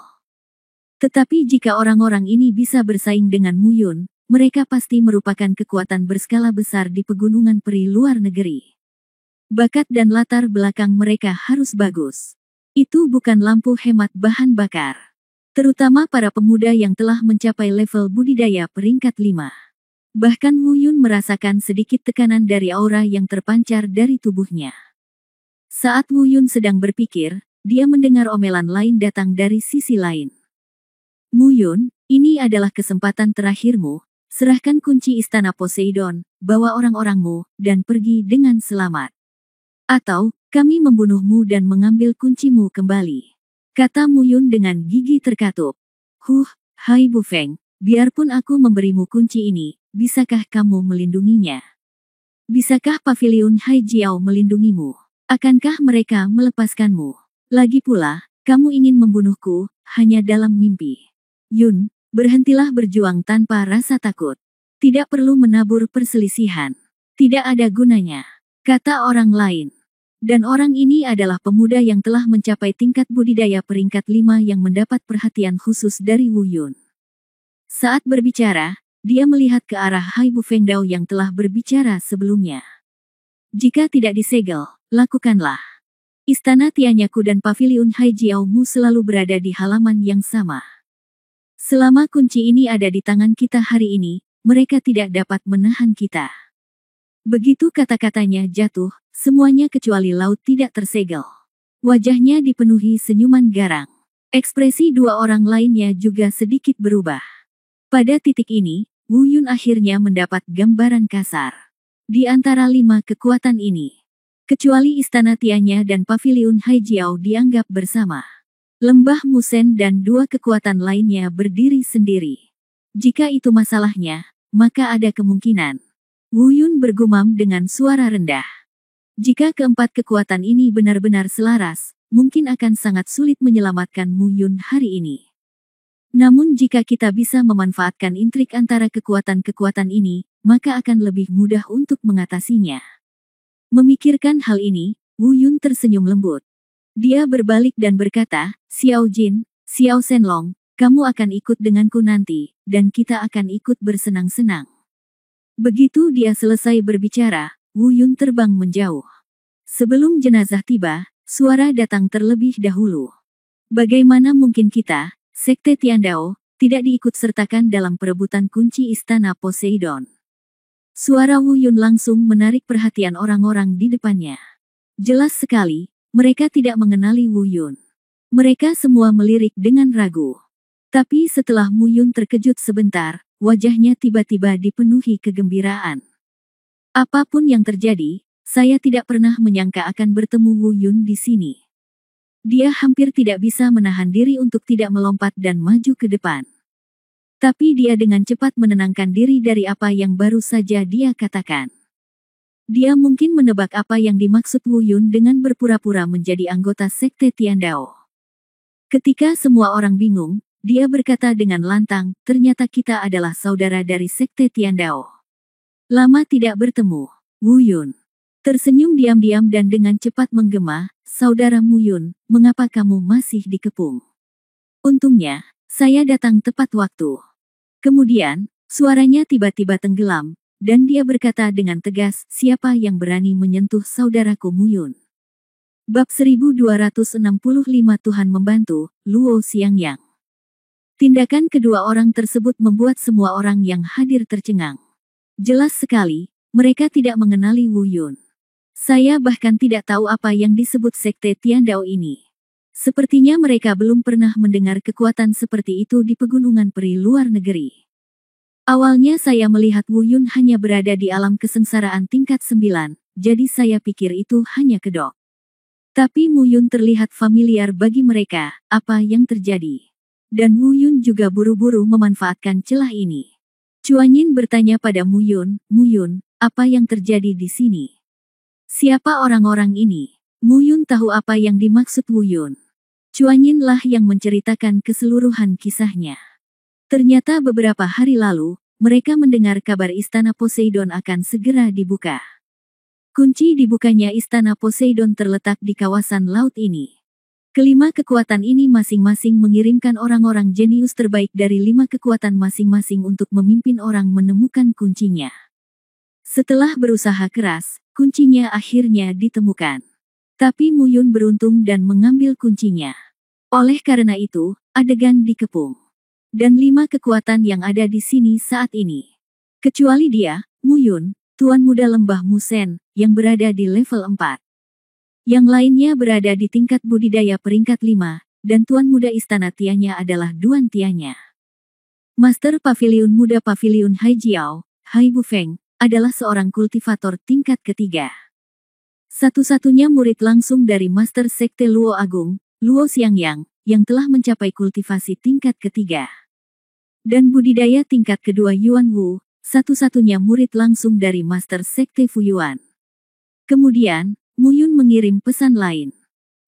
Tetapi jika orang-orang ini bisa bersaing dengan Mu Yun, mereka pasti merupakan kekuatan berskala besar di pegunungan peri luar negeri. Bakat dan latar belakang mereka harus bagus. Itu bukan lampu hemat bahan bakar. Terutama para pemuda yang telah mencapai level budidaya peringkat 5. Bahkan Wu Yun merasakan sedikit tekanan dari aura yang terpancar dari tubuhnya. Saat Wu Yun sedang berpikir, dia mendengar omelan lain datang dari sisi lain. Mu Yun, ini adalah kesempatan terakhirmu, serahkan kunci istana Poseidon, bawa orang-orangmu, dan pergi dengan selamat. Atau, kami membunuhmu dan mengambil kuncimu kembali. Kata Mu Yun dengan gigi terkatup. Hai Bu Feng, biarpun aku memberimu kunci ini, bisakah kamu melindunginya? Bisakah Paviliun Hai Jiao melindungimu? Akankah mereka melepaskanmu? Lagi pula, kamu ingin membunuhku, hanya dalam mimpi. Yun, berhentilah berjuang tanpa rasa takut. Tidak perlu menabur perselisihan. Tidak ada gunanya, kata orang lain. Dan orang ini adalah pemuda yang telah mencapai tingkat budidaya peringkat 5 yang mendapat perhatian khusus dari Wu Yun. Saat berbicara, dia melihat ke arah Hai Bu Fengdao yang telah berbicara sebelumnya. Jika tidak disegel, lakukanlah. Istana Tianyaku dan Paviliun Hai Jiao Mu selalu berada di halaman yang sama. Selama kunci ini ada di tangan kita hari ini, mereka tidak dapat menahan kita. Begitu kata-katanya jatuh, semuanya kecuali laut tidak tersegel. Wajahnya dipenuhi senyuman garang. Ekspresi dua orang lainnya juga sedikit berubah. Pada titik ini, Wu Yun akhirnya mendapat gambaran kasar. Di antara 5 kekuatan ini, kecuali Istana Tianya dan Paviliun Hai Jiao dianggap bersama. Lembah Musen dan 2 kekuatan lainnya berdiri sendiri. Jika itu masalahnya, maka ada kemungkinan. Wu Yun bergumam dengan suara rendah. Jika keempat kekuatan ini benar-benar selaras, mungkin akan sangat sulit menyelamatkan Mu Yun hari ini. Namun jika kita bisa memanfaatkan intrik antara kekuatan-kekuatan ini, maka akan lebih mudah untuk mengatasinya. Memikirkan hal ini, Wu Yun tersenyum lembut. Dia berbalik dan berkata, Xiao Jin, Xiao Shenlong, kamu akan ikut denganku nanti, dan kita akan ikut bersenang-senang. Begitu dia selesai berbicara, Wu Yun terbang menjauh. Sebelum jenazah tiba, suara datang terlebih dahulu. Bagaimana mungkin kita, Sekte Tiandao, tidak diikut sertakan dalam perebutan kunci istana Poseidon? Suara Wu Yun langsung menarik perhatian orang-orang di depannya. Jelas sekali, mereka tidak mengenali Wu Yun. Mereka semua melirik dengan ragu. Tapi setelah Mu Yun terkejut sebentar, wajahnya tiba-tiba dipenuhi kegembiraan. Apapun yang terjadi, saya tidak pernah menyangka akan bertemu Wu Yun di sini. Dia hampir tidak bisa menahan diri untuk tidak melompat dan maju ke depan. Tapi dia dengan cepat menenangkan diri dari apa yang baru saja dia katakan. Dia mungkin menebak apa yang dimaksud Wu Yun dengan berpura-pura menjadi anggota Sekte Tiandao. Ketika semua orang bingung, dia berkata dengan lantang, ternyata kita adalah saudara dari Sekte Tiandao. Lama tidak bertemu, Wu Yun tersenyum diam-diam dan dengan cepat menggema, saudara Mu Yun, mengapa kamu masih dikepung? Untungnya, saya datang tepat waktu. Kemudian, suaranya tiba-tiba tenggelam, dan dia berkata dengan tegas, siapa yang berani menyentuh saudaraku Mu Yun? Bab 1265 Tuhan membantu, Luo Xiangyang. Tindakan kedua orang tersebut membuat semua orang yang hadir tercengang. Jelas sekali, mereka tidak mengenali Wu Yun. Saya bahkan tidak tahu apa yang disebut Sekte Tiandao ini. Sepertinya mereka belum pernah mendengar kekuatan seperti itu di pegunungan peri luar negeri. Awalnya saya melihat Wu Yun hanya berada di alam kesengsaraan tingkat 9, jadi saya pikir itu hanya kedok. Tapi Mu Yun terlihat familiar bagi mereka, apa yang terjadi. Dan Wu Yun juga buru-buru memanfaatkan celah ini. Chuanyin bertanya pada Mu Yun, apa yang terjadi di sini? Siapa orang-orang ini? Mu Yun tahu apa yang dimaksud Wu Yun. Chuanyin lah yang menceritakan keseluruhan kisahnya. Ternyata beberapa hari lalu, mereka mendengar kabar Istana Poseidon akan segera dibuka. Kunci dibukanya Istana Poseidon terletak di kawasan laut ini. Kelima kekuatan ini masing-masing mengirimkan orang-orang jenius terbaik dari 5 kekuatan masing-masing untuk memimpin orang menemukan kuncinya. Setelah berusaha keras, kuncinya akhirnya ditemukan. Tapi Mu Yun beruntung dan mengambil kuncinya. Oleh karena itu, adegan dikepung. Dan 5 kekuatan yang ada di sini saat ini. Kecuali dia, Mu Yun, Tuan Muda Lembah Musen, yang berada di level 4. Yang lainnya berada di tingkat budidaya peringkat 5, dan Tuan Muda Istana Tianya adalah Duan Tianya. Master Pavilion Muda Pavilion Hai Jiao, Hai Bufeng, adalah seorang kultivator tingkat ketiga. Satu-satunya murid langsung dari Master Sekte Luo Agung, Luo Xiangyang, yang telah mencapai kultivasi tingkat ketiga. Dan budidaya tingkat kedua Yuan Wu, satu-satunya murid langsung dari Master Sekte Fuyuan. Kemudian, Mu Yun mengirim pesan lain.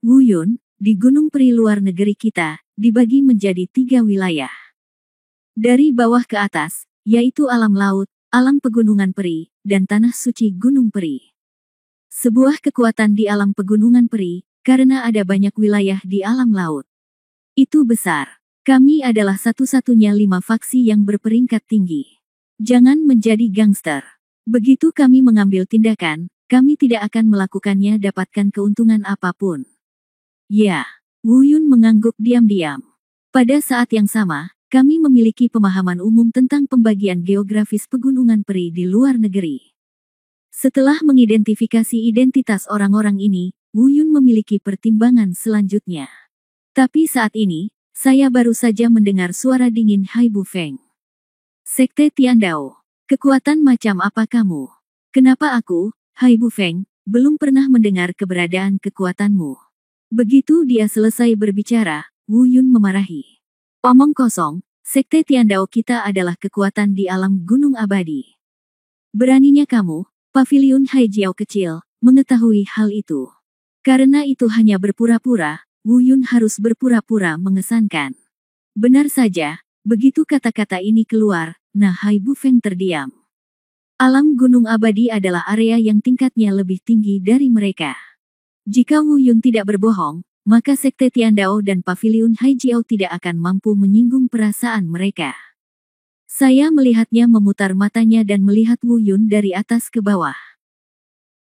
Wu Yun, di Gunung Peri luar negeri kita, dibagi menjadi 3 wilayah. Dari bawah ke atas, yaitu alam laut, alam pegunungan peri, dan tanah suci Gunung Peri. Sebuah kekuatan di alam pegunungan peri, karena ada banyak wilayah di alam laut. Itu besar. Kami adalah satu-satunya 5 faksi yang berperingkat tinggi. Jangan menjadi gangster. Begitu kami mengambil tindakan, kami tidak akan melakukannya dapatkan keuntungan apapun. Ya, Wu Yun mengangguk diam-diam. Pada saat yang sama, kami memiliki pemahaman umum tentang pembagian geografis pegunungan peri di luar negeri. Setelah mengidentifikasi identitas orang-orang ini, Wu Yun memiliki pertimbangan selanjutnya. Tapi saat ini, saya baru saja mendengar suara dingin Hai Bufeng. Sekte Tiandao, kekuatan macam apa kamu? Kenapa aku, Hai Bufeng, belum pernah mendengar keberadaan kekuatanmu? Begitu dia selesai berbicara, Wu Yun memarahi. Omong kosong, Sekte Tiandao kita adalah kekuatan di alam gunung abadi. Beraninya kamu, Pavilion Hai Jiao kecil, mengetahui hal itu. Karena itu hanya berpura-pura, Wu Yun harus berpura-pura mengesankan. Benar saja, begitu kata-kata ini keluar, nah Hai Bufeng terdiam. Alam gunung abadi adalah area yang tingkatnya lebih tinggi dari mereka. Jika Wu Yun tidak berbohong, maka Sekte Tiandao dan Pavilion Hai Jiao tidak akan mampu menyinggung perasaan mereka. Saya melihatnya memutar matanya dan melihat Wu Yun dari atas ke bawah.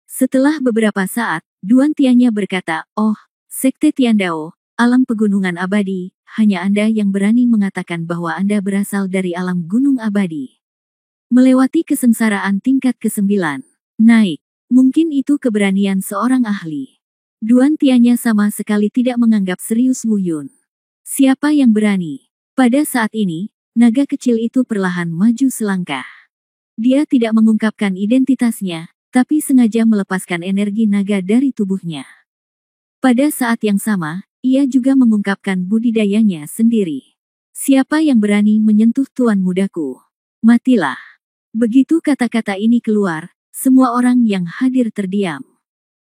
Setelah beberapa saat, Duan Tianya berkata, "Oh, Sekte Tiandao, alam pegunungan abadi, hanya Anda yang berani mengatakan bahwa Anda berasal dari alam gunung abadi. Melewati kesengsaraan tingkat ke-9. Naik. Mungkin itu keberanian seorang ahli." Duan Tianya sama sekali tidak menganggap serius Wu Yun. Siapa yang berani? Pada saat ini, naga kecil itu perlahan maju selangkah. Dia tidak mengungkapkan identitasnya, tapi sengaja melepaskan energi naga dari tubuhnya. Pada saat yang sama, ia juga mengungkapkan budidayanya sendiri. Siapa yang berani menyentuh tuan mudaku? Matilah. Begitu kata-kata ini keluar, semua orang yang hadir terdiam.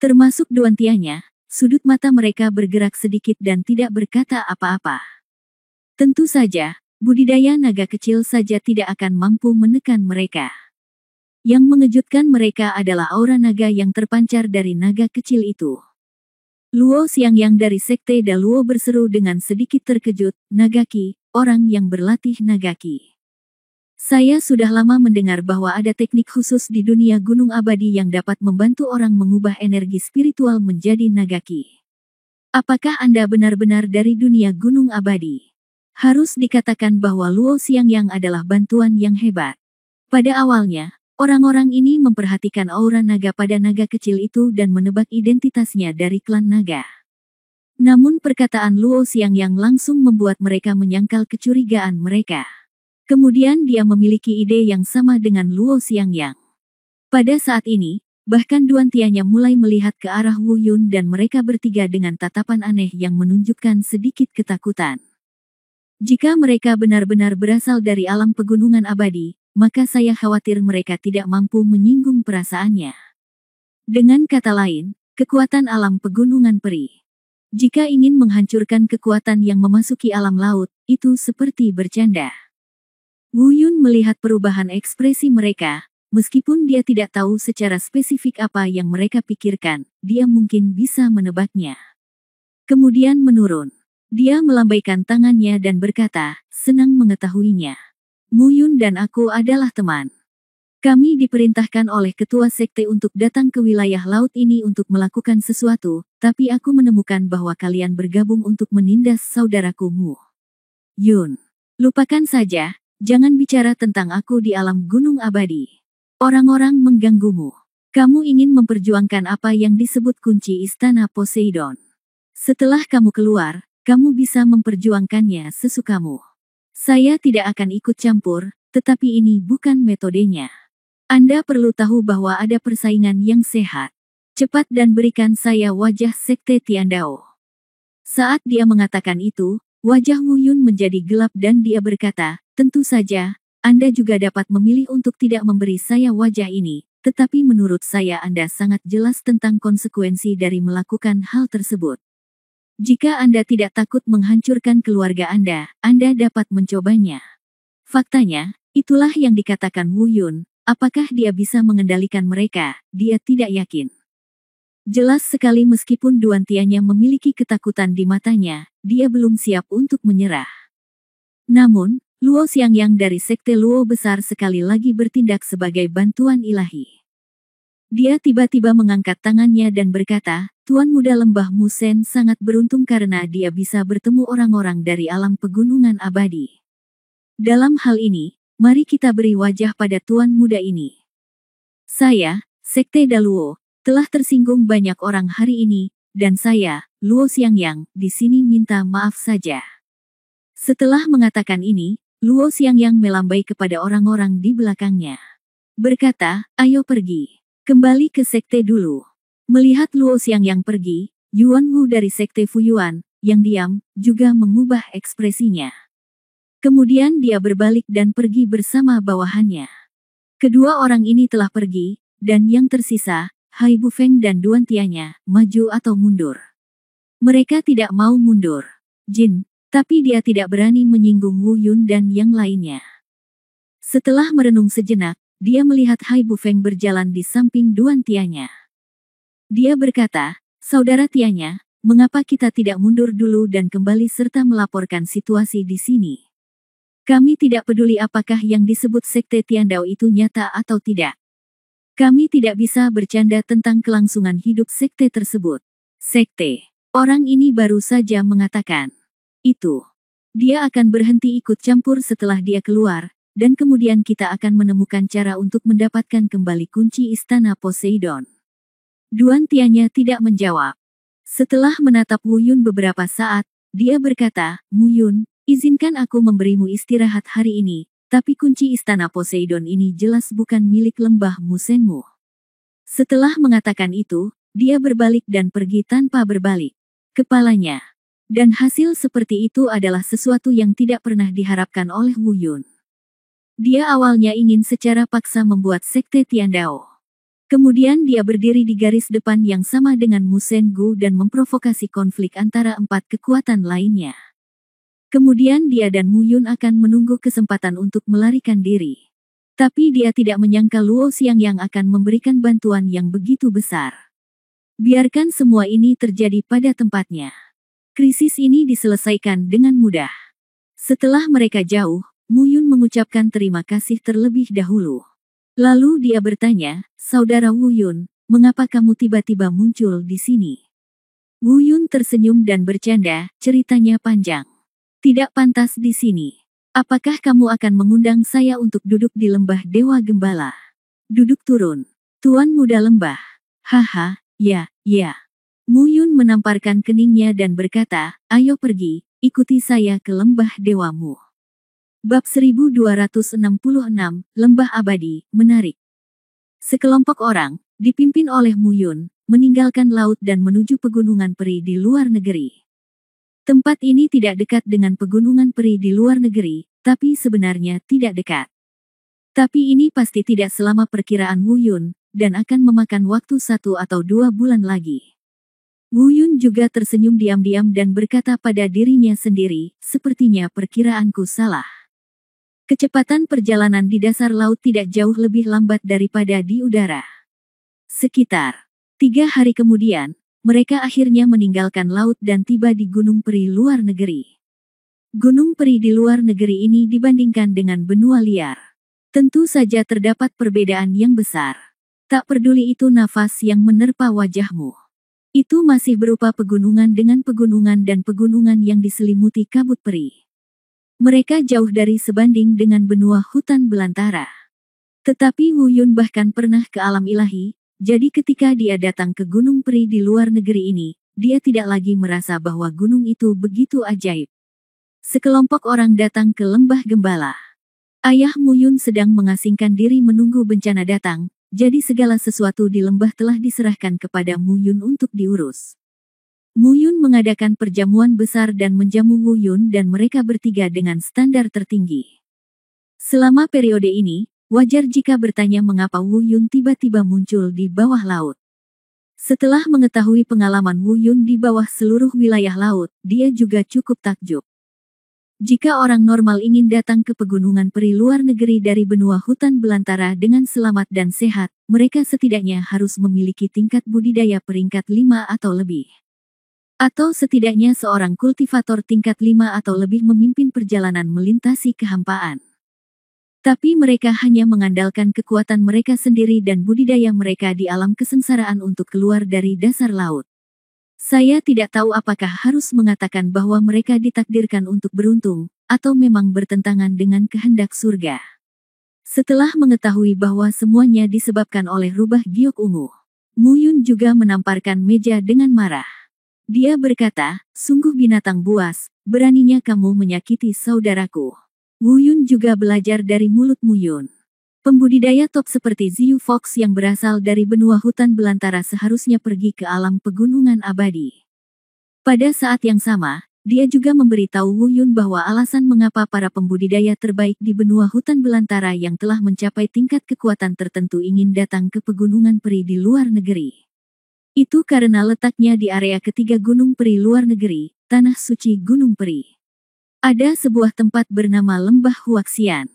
Termasuk Duan Tianya, sudut mata mereka bergerak sedikit dan tidak berkata apa-apa. Tentu saja, budidaya naga kecil saja tidak akan mampu menekan mereka. Yang mengejutkan mereka adalah aura naga yang terpancar dari naga kecil itu. Luo Xiangyang dari Sekte Da Luo berseru dengan sedikit terkejut, "Nagaki, orang yang berlatih Nagaki. Saya sudah lama mendengar bahwa ada teknik khusus di dunia gunung abadi yang dapat membantu orang mengubah energi spiritual menjadi Nagaki. Apakah Anda benar-benar dari dunia gunung abadi?" Harus dikatakan bahwa Luo Xiangyang adalah bantuan yang hebat. Pada awalnya, orang-orang ini memperhatikan aura naga pada naga kecil itu dan menebak identitasnya dari klan naga. Namun perkataan Luo Xiangyang langsung membuat mereka menyangkal kecurigaan mereka. Kemudian dia memiliki ide yang sama dengan Luo Xiangyang. Pada saat ini, bahkan Duan Tianya mulai melihat ke arah Wu Yun dan mereka bertiga dengan tatapan aneh yang menunjukkan sedikit ketakutan. Jika mereka benar-benar berasal dari alam pegunungan abadi, maka saya khawatir mereka tidak mampu menyinggung perasaannya. Dengan kata lain, kekuatan alam pegunungan peri. Jika ingin menghancurkan kekuatan yang memasuki alam laut, itu seperti bercanda. Wu Yun melihat perubahan ekspresi mereka, meskipun dia tidak tahu secara spesifik apa yang mereka pikirkan, dia mungkin bisa menebaknya. Kemudian menurun. Dia melambaikan tangannya dan berkata, senang mengetahuinya. Mu Yun dan aku adalah teman. Kami diperintahkan oleh ketua sekte untuk datang ke wilayah laut ini untuk melakukan sesuatu, tapi aku menemukan bahwa kalian bergabung untuk menindas saudaraku Mu Yun. Lupakan saja, jangan bicara tentang aku di alam gunung abadi. Orang-orang mengganggumu. Kamu ingin memperjuangkan apa yang disebut kunci istana Poseidon. Setelah kamu keluar, kamu bisa memperjuangkannya sesukamu. Saya tidak akan ikut campur, tetapi ini bukan metodenya. Anda perlu tahu bahwa ada persaingan yang sehat. Cepat dan berikan saya wajah sekte Tiandao. Saat dia mengatakan itu, wajah Wu Yun menjadi gelap dan dia berkata, tentu saja, Anda juga dapat memilih untuk tidak memberi saya wajah ini, tetapi menurut saya Anda sangat jelas tentang konsekuensi dari melakukan hal tersebut. Jika Anda tidak takut menghancurkan keluarga Anda dapat mencobanya. Faktanya, itulah yang dikatakan Wu Yun. Apakah dia bisa mengendalikan mereka? Dia tidak yakin. Jelas sekali meskipun Duantianya memiliki ketakutan di matanya, dia belum siap untuk menyerah. Namun, Luo Xiangyang dari sekte Luo besar sekali lagi bertindak sebagai bantuan ilahi. Dia tiba-tiba mengangkat tangannya dan berkata, Tuan Muda Lembah Musen sangat beruntung karena dia bisa bertemu orang-orang dari alam pegunungan abadi. Dalam hal ini, mari kita beri wajah pada Tuan Muda ini. Saya, Sekte Daluo, telah tersinggung banyak orang hari ini, dan saya, Luo Xiangyang, di sini minta maaf saja. Setelah mengatakan ini, Luo Xiangyang melambai kepada orang-orang di belakangnya. Berkata, ayo pergi. Kembali ke sekte dulu. Melihat Luo Xiangyang pergi, Yuan Wu dari sekte Fuyuan, yang diam, juga mengubah ekspresinya. Kemudian dia berbalik dan pergi bersama bawahannya. Kedua orang ini telah pergi, dan yang tersisa, Hai Bufeng dan Duantianya, maju atau mundur. Mereka tidak mau mundur. Jin, tapi dia tidak berani menyinggung Wu Yun dan yang lainnya. Setelah merenung sejenak, dia melihat Hai Bufeng berjalan di samping Duantianya. Dia berkata, Saudara Tianya, mengapa kita tidak mundur dulu dan kembali serta melaporkan situasi di sini? Kami tidak peduli apakah yang disebut Sekte Tiandao itu nyata atau tidak. Kami tidak bisa bercanda tentang kelangsungan hidup sekte tersebut. Sekte. Orang ini baru saja mengatakan. Itu. Dia akan berhenti ikut campur setelah dia keluar, dan kemudian kita akan menemukan cara untuk mendapatkan kembali kunci istana Poseidon. Duantianya tidak menjawab. Setelah menatap Wu Yun beberapa saat, dia berkata, Mu Yun, izinkan aku memberimu istirahat hari ini, tapi kunci istana Poseidon ini jelas bukan milik lembah Musenmu. Setelah mengatakan itu, dia berbalik dan pergi tanpa berbalik kepalanya. Dan hasil seperti itu adalah sesuatu yang tidak pernah diharapkan oleh Wu Yun. Dia awalnya ingin secara paksa membuat sekte Tiandao. Kemudian dia berdiri di garis depan yang sama dengan Musen Gu dan memprovokasi konflik antara empat kekuatan lainnya. Kemudian dia dan Mu Yun akan menunggu kesempatan untuk melarikan diri. Tapi dia tidak menyangka Luo Xiangyang akan memberikan bantuan yang begitu besar. Biarkan semua ini terjadi pada tempatnya. Krisis ini diselesaikan dengan mudah. Setelah mereka jauh, Mu Yun mengucapkan terima kasih terlebih dahulu. Lalu dia bertanya, Saudara Wu Yun, mengapa kamu tiba-tiba muncul di sini? Wu Yun tersenyum dan bercanda, ceritanya panjang. Tidak pantas di sini. Apakah kamu akan mengundang saya untuk duduk di lembah Dewa Gembala? Duduk turun. Tuan Muda Lembah. Haha, ya. Mu Yun menamparkan keningnya dan berkata, ayo pergi, ikuti saya ke lembah dewamu. Bab 1266, Lembah Abadi, menarik. Sekelompok orang, dipimpin oleh Mu Yun, meninggalkan laut dan menuju pegunungan peri di luar negeri. Tempat ini tidak dekat dengan pegunungan peri di luar negeri, tapi sebenarnya tidak dekat. Tapi ini pasti tidak selama perkiraan Wu Yun, dan akan memakan waktu 1 atau 2 bulan lagi. Wu Yun juga tersenyum diam-diam dan berkata pada dirinya sendiri, sepertinya perkiraanku salah. Kecepatan perjalanan di dasar laut tidak jauh lebih lambat daripada di udara. Sekitar 3 hari kemudian, mereka akhirnya meninggalkan laut dan tiba di Gunung Peri luar negeri. Gunung Peri di luar negeri ini dibandingkan dengan benua liar. Tentu saja terdapat perbedaan yang besar. Tak peduli itu nafas yang menerpa wajahmu. Itu masih berupa pegunungan dengan pegunungan dan pegunungan yang diselimuti kabut peri. Mereka jauh dari sebanding dengan benua hutan belantara. Tetapi Wu Yun bahkan pernah ke alam ilahi, jadi ketika dia datang ke Gunung Peri di luar negeri ini, dia tidak lagi merasa bahwa gunung itu begitu ajaib. Sekelompok orang datang ke lembah gembala. Ayah Mu Yun sedang mengasingkan diri menunggu bencana datang, jadi segala sesuatu di lembah telah diserahkan kepada Mu Yun untuk diurus. Mu Yun mengadakan perjamuan besar dan menjamu Wu Yun dan mereka bertiga dengan standar tertinggi. Selama periode ini, wajar jika bertanya mengapa Wu Yun tiba-tiba muncul di bawah laut. Setelah mengetahui pengalaman Wu Yun di bawah seluruh wilayah laut, dia juga cukup takjub. Jika orang normal ingin datang ke pegunungan peri luar negeri dari benua hutan belantara dengan selamat dan sehat, mereka setidaknya harus memiliki tingkat budidaya peringkat 5 atau lebih. Atau setidaknya seorang kultivator tingkat 5 atau lebih memimpin perjalanan melintasi kehampaan. Tapi mereka hanya mengandalkan kekuatan mereka sendiri dan budidaya mereka di alam kesengsaraan untuk keluar dari dasar laut. Saya tidak tahu apakah harus mengatakan bahwa mereka ditakdirkan untuk beruntung, atau memang bertentangan dengan kehendak surga. Setelah mengetahui bahwa semuanya disebabkan oleh rubah giok ungu, Mu Yun juga menamparkan meja dengan marah. Dia berkata, sungguh binatang buas, beraninya kamu menyakiti saudaraku. Wu Yun juga belajar dari mulut Mu Yun. Pembudidaya top seperti Ziyu Fox yang berasal dari benua hutan belantara seharusnya pergi ke alam pegunungan abadi. Pada saat yang sama, dia juga memberitahu Wu Yun bahwa alasan mengapa para pembudidaya terbaik di benua hutan belantara yang telah mencapai tingkat kekuatan tertentu ingin datang ke pegunungan peri di luar negeri. Itu karena letaknya di area ketiga Gunung Peri luar negeri, Tanah Suci Gunung Peri. Ada sebuah tempat bernama Lembah Huaxian.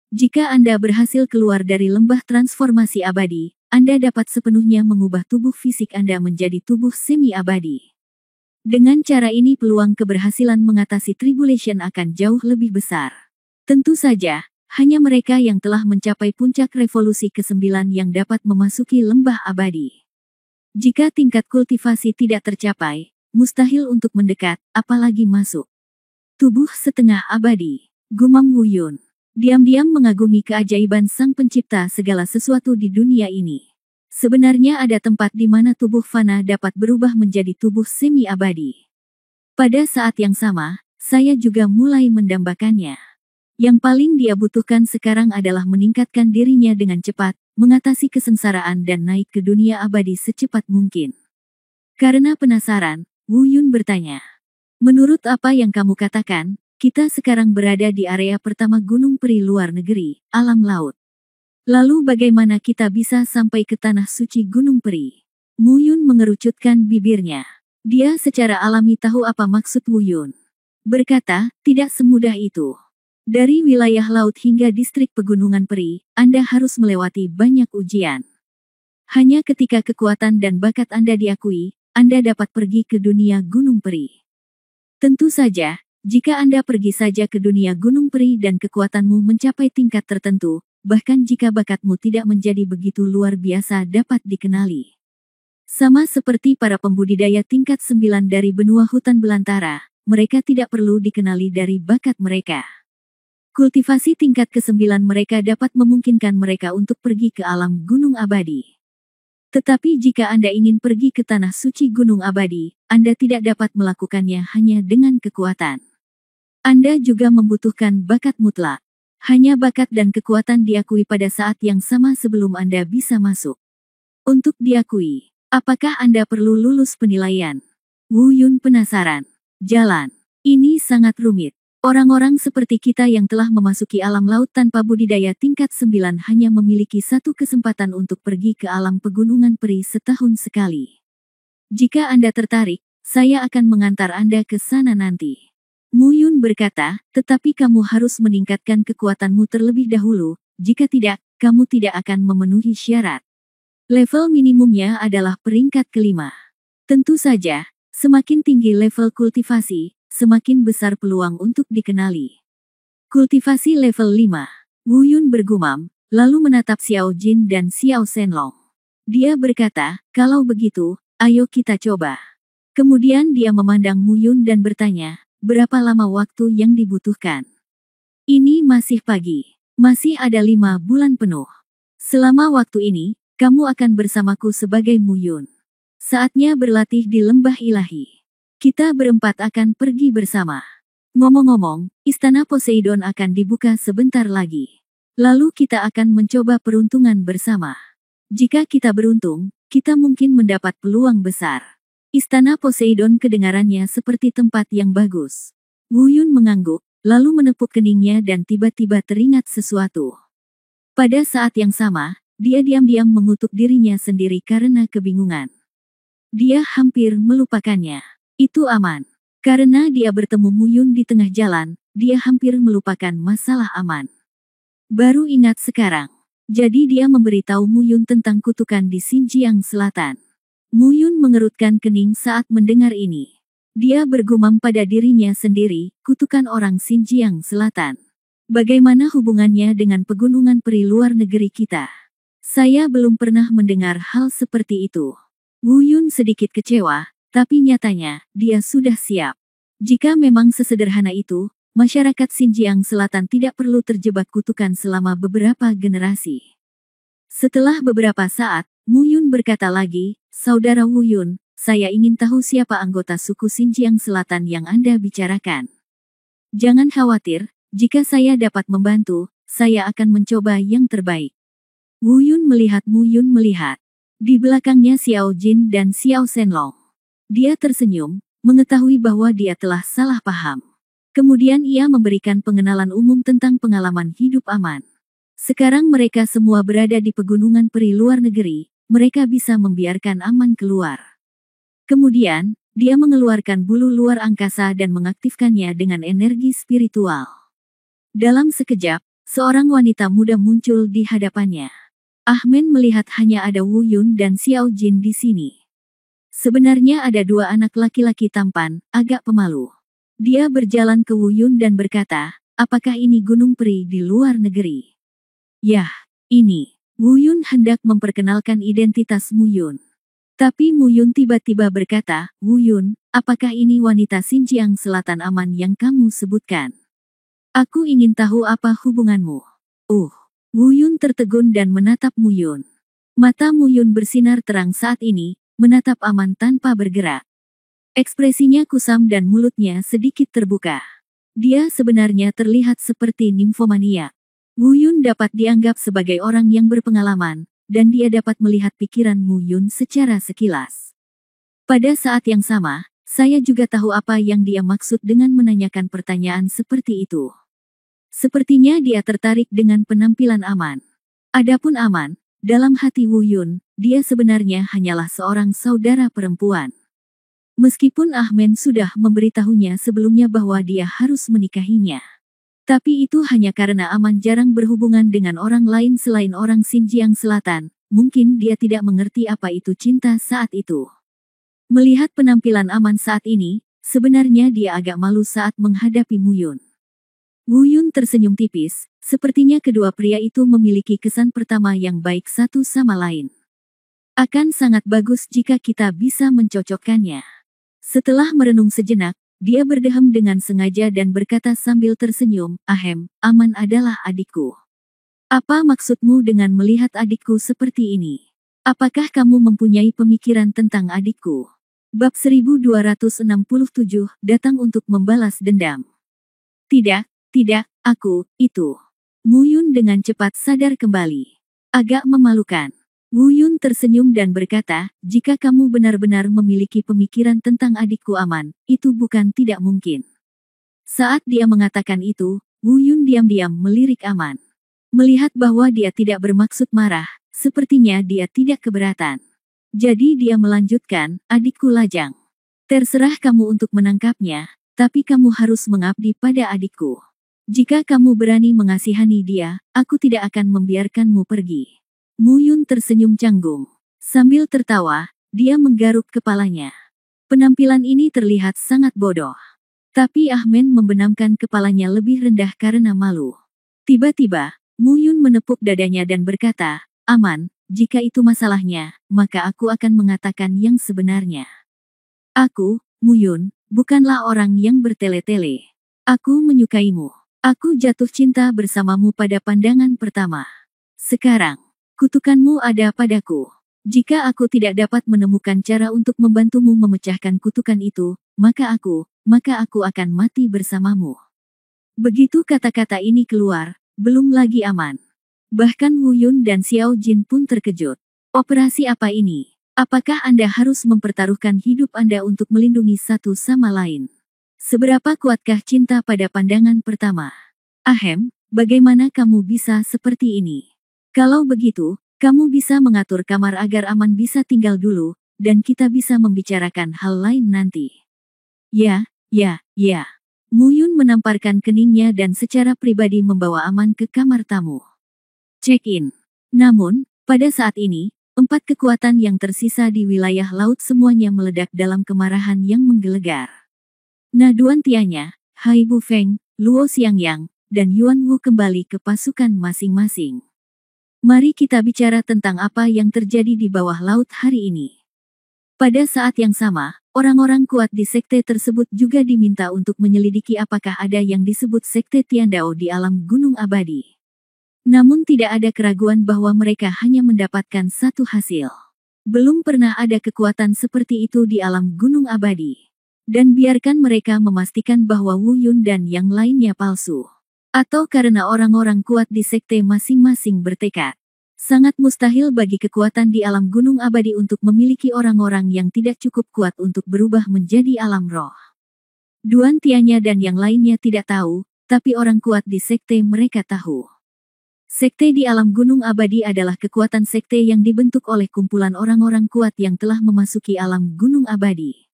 Jika Anda berhasil keluar dari lembah transformasi abadi, Anda dapat sepenuhnya mengubah tubuh fisik Anda menjadi tubuh semi-abadi. Dengan cara ini peluang keberhasilan mengatasi tribulation akan jauh lebih besar. Tentu saja, hanya mereka yang telah mencapai puncak revolusi ke-9 yang dapat memasuki lembah abadi. Jika tingkat kultivasi tidak tercapai, mustahil untuk mendekat, apalagi masuk. Tubuh setengah abadi, gumam Wu Yun. Diam-diam mengagumi keajaiban Sang Pencipta segala sesuatu di dunia ini. Sebenarnya ada tempat di mana tubuh fana dapat berubah menjadi tubuh semi-abadi. Pada saat yang sama, saya juga mulai mendambakannya. Yang paling dia butuhkan sekarang adalah meningkatkan dirinya dengan cepat, mengatasi kesengsaraan dan naik ke dunia abadi secepat mungkin. Karena penasaran, Wu Yun bertanya, menurut apa yang kamu katakan, kita sekarang berada di area pertama Gunung Peri luar negeri, alam laut. Lalu bagaimana kita bisa sampai ke Tanah Suci Gunung Peri? Mu Yun mengerucutkan bibirnya. Dia secara alami tahu apa maksud Wu Yun. Berkata, tidak semudah itu. Dari wilayah laut hingga distrik pegunungan Peri, Anda harus melewati banyak ujian. Hanya ketika kekuatan dan bakat Anda diakui, Anda dapat pergi ke dunia Gunung Peri. Tentu saja, jika Anda pergi saja ke dunia Gunung Peri dan kekuatanmu mencapai tingkat tertentu, bahkan jika bakatmu tidak menjadi begitu luar biasa dapat dikenali. Sama seperti para pembudidaya tingkat 9 dari benua hutan belantara, mereka tidak perlu dikenali dari bakat mereka. Kultivasi tingkat ke-9 mereka dapat memungkinkan mereka untuk pergi ke alam gunung abadi. Tetapi jika Anda ingin pergi ke Tanah Suci Gunung Abadi, Anda tidak dapat melakukannya hanya dengan kekuatan. Anda juga membutuhkan bakat mutlak. Hanya bakat dan kekuatan diakui pada saat yang sama sebelum Anda bisa masuk. Untuk diakui, apakah Anda perlu lulus penilaian? Wu Yun penasaran. Jalan. Ini sangat rumit. Orang-orang seperti kita yang telah memasuki alam laut tanpa budidaya tingkat 9 hanya memiliki satu kesempatan untuk pergi ke alam pegunungan peri setahun sekali. Jika Anda tertarik, saya akan mengantar Anda ke sana nanti. Mu Yun berkata, tetapi kamu harus meningkatkan kekuatanmu terlebih dahulu, jika tidak, kamu tidak akan memenuhi syarat. Level minimumnya adalah peringkat kelima. Tentu saja, semakin tinggi level kultivasi, semakin besar peluang untuk dikenali. Kultivasi level 5. Wu Yun bergumam, lalu menatap Xiao Jin dan Xiao Shenlong. Dia berkata, kalau begitu, ayo kita coba. Kemudian dia memandang Mu Yun dan bertanya, berapa lama waktu yang dibutuhkan? Ini masih pagi. Masih ada 5 bulan penuh. Selama waktu ini, kamu akan bersamaku sebagai Mu Yun. Saatnya berlatih di lembah ilahi. Kita berempat akan pergi bersama. Ngomong-ngomong, Istana Poseidon akan dibuka sebentar lagi. Lalu kita akan mencoba peruntungan bersama. Jika kita beruntung, kita mungkin mendapat peluang besar. Istana Poseidon kedengarannya seperti tempat yang bagus. Wu Yun mengangguk, lalu menepuk keningnya dan tiba-tiba teringat sesuatu. Pada saat yang sama, dia diam-diam mengutuk dirinya sendiri karena kebingungan. Dia hampir melupakannya. Itu aman. Karena dia bertemu Mu Yun di tengah jalan, dia hampir melupakan masalah aman. Baru ingat sekarang. Jadi dia memberitahu Mu Yun tentang kutukan di Xinjiang Selatan. Mu Yun mengerutkan kening saat mendengar ini. Dia bergumam pada dirinya sendiri, kutukan orang Xinjiang Selatan. Bagaimana hubungannya dengan pegunungan peri luar negeri kita? Saya belum pernah mendengar hal seperti itu. Wu Yun sedikit kecewa, tapi nyatanya, dia sudah siap. Jika memang sesederhana itu, masyarakat Xinjiang Selatan tidak perlu terjebak kutukan selama beberapa generasi. Setelah beberapa saat, Mu Yun berkata lagi, Saudara Wu Yun, saya ingin tahu siapa anggota suku Xinjiang Selatan yang Anda bicarakan. Jangan khawatir, jika saya dapat membantu, saya akan mencoba yang terbaik. Wu Yun melihat Mu Yun melihat. Di belakangnya Xiao Jin dan Xiao Shenlong. Dia tersenyum, mengetahui bahwa dia telah salah paham. Kemudian ia memberikan pengenalan umum tentang pengalaman hidup aman. Sekarang mereka semua berada di pegunungan peri luar negeri, mereka bisa membiarkan aman keluar. Kemudian, dia mengeluarkan bulu luar angkasa dan mengaktifkannya dengan energi spiritual. Dalam sekejap, seorang wanita muda muncul di hadapannya. Ahmen melihat hanya ada Wu Yun dan Xiao Jin di sini. Sebenarnya ada 2 anak laki-laki tampan, agak pemalu. Dia berjalan ke Wu Yun dan berkata, apakah ini gunung peri di luar negeri? Yah, ini. Wu Yun hendak memperkenalkan identitas Mu Yun. Tapi Mu Yun tiba-tiba berkata, Wu Yun, apakah ini wanita Xinjiang Selatan aman yang kamu sebutkan? Aku ingin tahu apa hubunganmu. Wu Yun tertegun dan menatap Mu Yun. Mata Mu Yun bersinar terang saat ini, menatap aman tanpa bergerak. Ekspresinya kusam dan mulutnya sedikit terbuka. Dia sebenarnya terlihat seperti nimfomania. Wu Yun dapat dianggap sebagai orang yang berpengalaman, dan dia dapat melihat pikiran Mu Yun secara sekilas. Pada saat yang sama, saya juga tahu apa yang dia maksud dengan menanyakan pertanyaan seperti itu. Sepertinya dia tertarik dengan penampilan aman. Adapun aman, dalam hati Wu Yun, dia sebenarnya hanyalah seorang saudara perempuan. Meskipun Ahmen sudah memberitahunya sebelumnya bahwa dia harus menikahinya. Tapi itu hanya karena Aman jarang berhubungan dengan orang lain selain orang Xinjiang Selatan, mungkin dia tidak mengerti apa itu cinta saat itu. Melihat penampilan Aman saat ini, sebenarnya dia agak malu saat menghadapi Mu Yun. Wu Yun tersenyum tipis, sepertinya kedua pria itu memiliki kesan pertama yang baik satu sama lain. Akan sangat bagus jika kita bisa mencocokkannya. Setelah merenung sejenak, dia berdehem dengan sengaja dan berkata sambil tersenyum, Ahem, Aman adalah adikku. Apa maksudmu dengan melihat adikku seperti ini? Apakah kamu mempunyai pemikiran tentang adikku? Bab 1267, datang untuk membalas dendam. Tidak, itu. Mu Yun dengan cepat sadar kembali. Agak memalukan. Wu Yun tersenyum dan berkata, jika kamu benar-benar memiliki pemikiran tentang adikku Aman, itu bukan tidak mungkin. Saat dia mengatakan itu, Wu Yun diam-diam melirik Aman. Melihat bahwa dia tidak bermaksud marah, sepertinya dia tidak keberatan. Jadi dia melanjutkan, adikku lajang. Terserah kamu untuk menangkapnya, tapi kamu harus mengabdi pada adikku. Jika kamu berani mengasihani dia, aku tidak akan membiarkanmu pergi. Mu Yun tersenyum canggung. Sambil tertawa, dia menggaruk kepalanya. Penampilan ini terlihat sangat bodoh. Tapi Ahmen membenamkan kepalanya lebih rendah karena malu. Tiba-tiba, Mu Yun menepuk dadanya dan berkata, Aman, jika itu masalahnya, maka aku akan mengatakan yang sebenarnya. Aku, Mu Yun, bukanlah orang yang bertele-tele. Aku menyukaimu. Aku jatuh cinta bersamamu pada pandangan pertama. Sekarang, kutukanmu ada padaku. Jika aku tidak dapat menemukan cara untuk membantumu memecahkan kutukan itu, maka aku akan mati bersamamu. Begitu kata-kata ini keluar, belum lagi Aman. Bahkan Wu Yun dan Xiao Jin pun terkejut. Operasi apa ini? Apakah Anda harus mempertaruhkan hidup Anda untuk melindungi satu sama lain? Seberapa kuatkah cinta pada pandangan pertama? Ahem, bagaimana kamu bisa seperti ini? Kalau begitu, kamu bisa mengatur kamar agar Aman bisa tinggal dulu, dan kita bisa membicarakan hal lain nanti. Ya. Mu Yun menamparkan keningnya dan secara pribadi membawa Aman ke kamar tamu. Check-in. Namun, pada saat ini, 4 kekuatan yang tersisa di wilayah laut semuanya meledak dalam kemarahan yang menggelegar. Naduan Tianya, Hai Bu Feng, Luo Xiangyang, dan Yuan Wu kembali ke pasukan masing-masing. Mari kita bicara tentang apa yang terjadi di bawah laut hari ini. Pada saat yang sama, orang-orang kuat di sekte tersebut juga diminta untuk menyelidiki apakah ada yang disebut sekte Tiandao di alam gunung abadi. Namun tidak ada keraguan bahwa mereka hanya mendapatkan satu hasil. Belum pernah ada kekuatan seperti itu di alam gunung abadi. Dan biarkan mereka memastikan bahwa Wu Yun dan yang lainnya palsu. Atau karena orang-orang kuat di sekte masing-masing bertekad. Sangat mustahil bagi kekuatan di alam gunung abadi untuk memiliki orang-orang yang tidak cukup kuat untuk berubah menjadi alam roh. Duan Tianya dan yang lainnya tidak tahu, tapi orang kuat di sekte mereka tahu. Sekte di alam gunung abadi adalah kekuatan sekte yang dibentuk oleh kumpulan orang-orang kuat yang telah memasuki alam gunung abadi.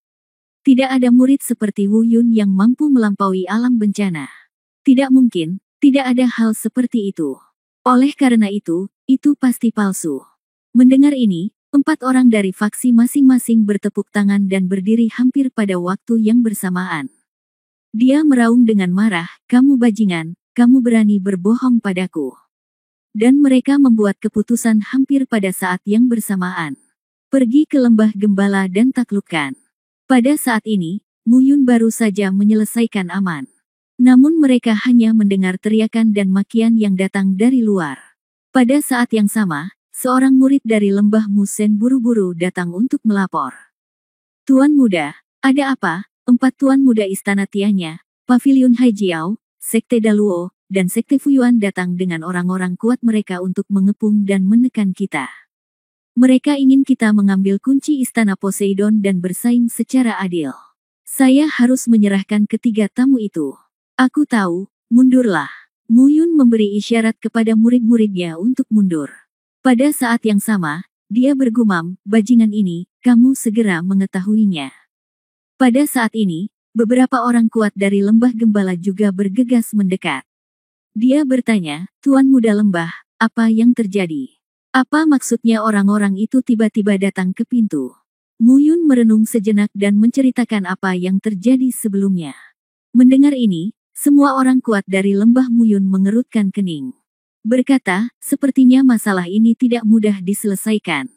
Tidak ada murid seperti Wu Yun yang mampu melampaui alam bencana. Tidak mungkin, tidak ada hal seperti itu. Oleh karena itu pasti palsu. Mendengar ini, 4 orang dari faksi masing-masing bertepuk tangan dan berdiri hampir pada waktu yang bersamaan. Dia meraung dengan marah, kamu bajingan, kamu berani berbohong padaku. Dan mereka membuat keputusan hampir pada saat yang bersamaan. Pergi ke lembah gembala dan taklukkan. Pada saat ini, Mu Yun baru saja menyelesaikan Aman. Namun mereka hanya mendengar teriakan dan makian yang datang dari luar. Pada saat yang sama, seorang murid dari lembah Musen buru-buru datang untuk melapor. Tuan muda, ada apa? 4 tuan muda istana Tianya, Pavilion Haijiao, Sekte Daluo, dan Sekte Fuyuan datang dengan orang-orang kuat mereka untuk mengepung dan menekan kita. Mereka ingin kita mengambil kunci istana Poseidon dan bersaing secara adil. Saya harus menyerahkan ketiga tamu itu. Aku tahu, mundurlah. Mu Yun memberi isyarat kepada murid-muridnya untuk mundur. Pada saat yang sama, dia bergumam, bajingan ini, kamu segera mengetahuinya. Pada saat ini, beberapa orang kuat dari lembah gembala juga bergegas mendekat. Dia bertanya, Tuan Muda Lembah, apa yang terjadi? Apa maksudnya orang-orang itu tiba-tiba datang ke pintu? Mu Yun merenung sejenak dan menceritakan apa yang terjadi sebelumnya. Mendengar ini, semua orang kuat dari lembah Mu Yun mengerutkan kening. Berkata, sepertinya masalah ini tidak mudah diselesaikan.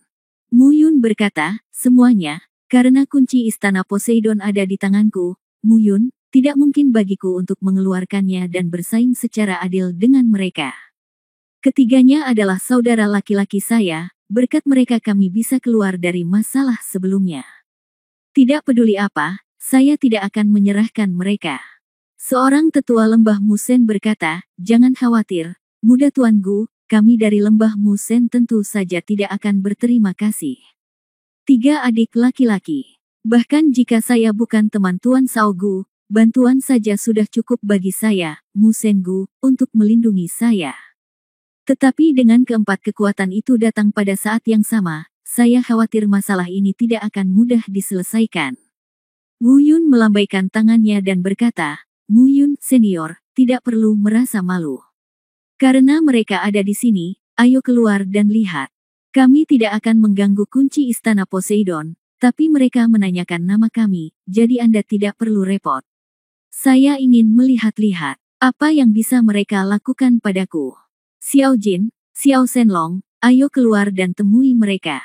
Mu Yun berkata, semuanya, karena kunci istana Poseidon ada di tanganku, Mu Yun, tidak mungkin bagiku untuk mengeluarkannya dan bersaing secara adil dengan mereka. Ketiganya adalah saudara laki-laki saya, berkat mereka kami bisa keluar dari masalah sebelumnya. Tidak peduli apa, saya tidak akan menyerahkan mereka. Seorang tetua lembah Musen berkata, jangan khawatir, muda tuanku, kami dari lembah Musen tentu saja tidak akan berterima kasih. 3 adik laki-laki. Bahkan jika saya bukan teman Tuan Saogu, bantuan saja sudah cukup bagi saya, Mu Sengu, untuk melindungi saya. Tetapi dengan keempat kekuatan itu datang pada saat yang sama, saya khawatir masalah ini tidak akan mudah diselesaikan. Wu Yun melambaikan tangannya dan berkata, Mu Yun, senior, tidak perlu merasa malu. Karena mereka ada di sini, ayo keluar dan lihat. Kami tidak akan mengganggu kunci istana Poseidon, tapi mereka menanyakan nama kami, jadi Anda tidak perlu repot. Saya ingin melihat-lihat apa yang bisa mereka lakukan padaku. Xiao Jin, Xiao Shenlong, ayo keluar dan temui mereka.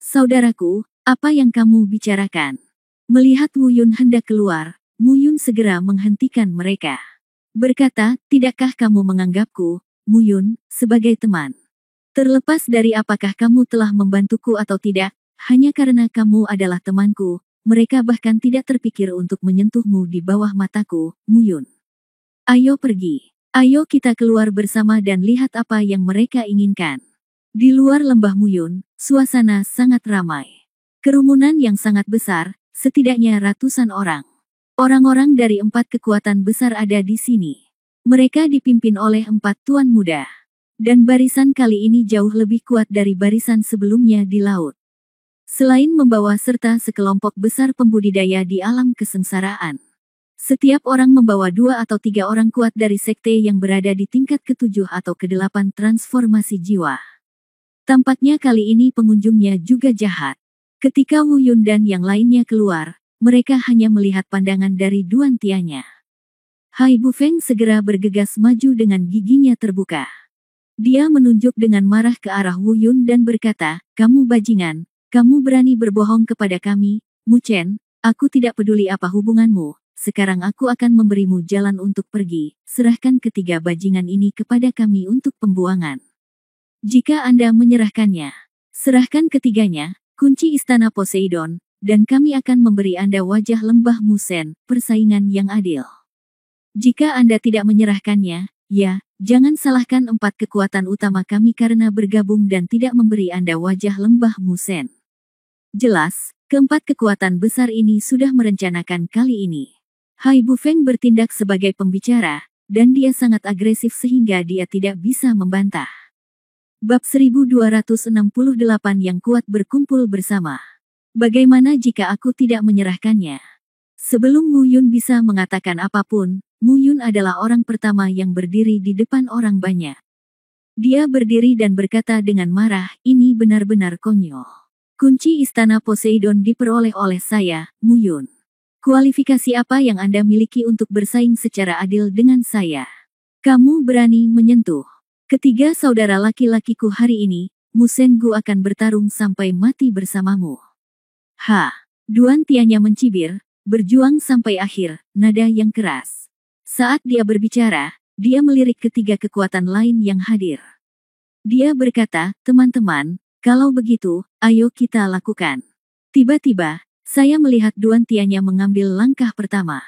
Saudaraku, apa yang kamu bicarakan? Melihat Wu Yun hendak keluar, Mu Yun segera menghentikan mereka. Berkata, tidakkah kamu menganggapku, Mu Yun, sebagai teman? Terlepas dari apakah kamu telah membantuku atau tidak, hanya karena kamu adalah temanku, mereka bahkan tidak terpikir untuk menyentuhmu di bawah mataku, Mu Yun. Ayo pergi. Ayo kita keluar bersama dan lihat apa yang mereka inginkan. Di luar lembah Mu Yun, suasana sangat ramai. Kerumunan yang sangat besar, setidaknya ratusan orang. Orang-orang dari 4 kekuatan besar ada di sini. Mereka dipimpin oleh 4 tuan muda. Dan barisan kali ini jauh lebih kuat dari barisan sebelumnya di laut. Selain membawa serta sekelompok besar pembudidaya di alam kesengsaraan. Setiap orang membawa 2 atau 3 orang kuat dari sekte yang berada di tingkat ke-7 atau ke-8 transformasi jiwa. Tampaknya kali ini pengunjungnya juga jahat. Ketika Wu Yun dan yang lainnya keluar, mereka hanya melihat pandangan dari Duan Tianya. Hai Bufeng segera bergegas maju dengan giginya terbuka. Dia menunjuk dengan marah ke arah Wu Yun dan berkata, kamu bajingan, kamu berani berbohong kepada kami, Mu Chen, aku tidak peduli apa hubunganmu, sekarang aku akan memberimu jalan untuk pergi, serahkan ketiga bajingan ini kepada kami untuk pembuangan. Jika Anda menyerahkannya, serahkan ketiganya, kunci istana Poseidon, dan kami akan memberi Anda wajah lembah Musen, persaingan yang adil. Jika Anda tidak menyerahkannya, ya, jangan salahkan 4 kekuatan utama kami karena bergabung dan tidak memberi Anda wajah lembah Musen. Jelas, keempat kekuatan besar ini sudah merencanakan kali ini. Hai Bufeng bertindak sebagai pembicara, dan dia sangat agresif sehingga dia tidak bisa membantah. Bab 1268 yang kuat berkumpul bersama. Bagaimana jika aku tidak menyerahkannya? Sebelum Wu Yun bisa mengatakan apapun, Mu Yun adalah orang pertama yang berdiri di depan orang banyak. Dia berdiri dan berkata dengan marah, ini benar-benar konyol. Kunci istana Poseidon diperoleh oleh saya, Mu Yun. Kualifikasi apa yang Anda miliki untuk bersaing secara adil dengan saya? Kamu berani menyentuh ketiga saudara laki-lakiku hari ini, Mu Sengu akan bertarung sampai mati bersamamu. Duan Tianya mencibir, berjuang sampai akhir, nada yang keras. Saat dia berbicara, dia melirik ketiga kekuatan lain yang hadir. Dia berkata, teman-teman, kalau begitu, ayo kita lakukan. Tiba-tiba, saya melihat Duan Tianya mengambil langkah pertama.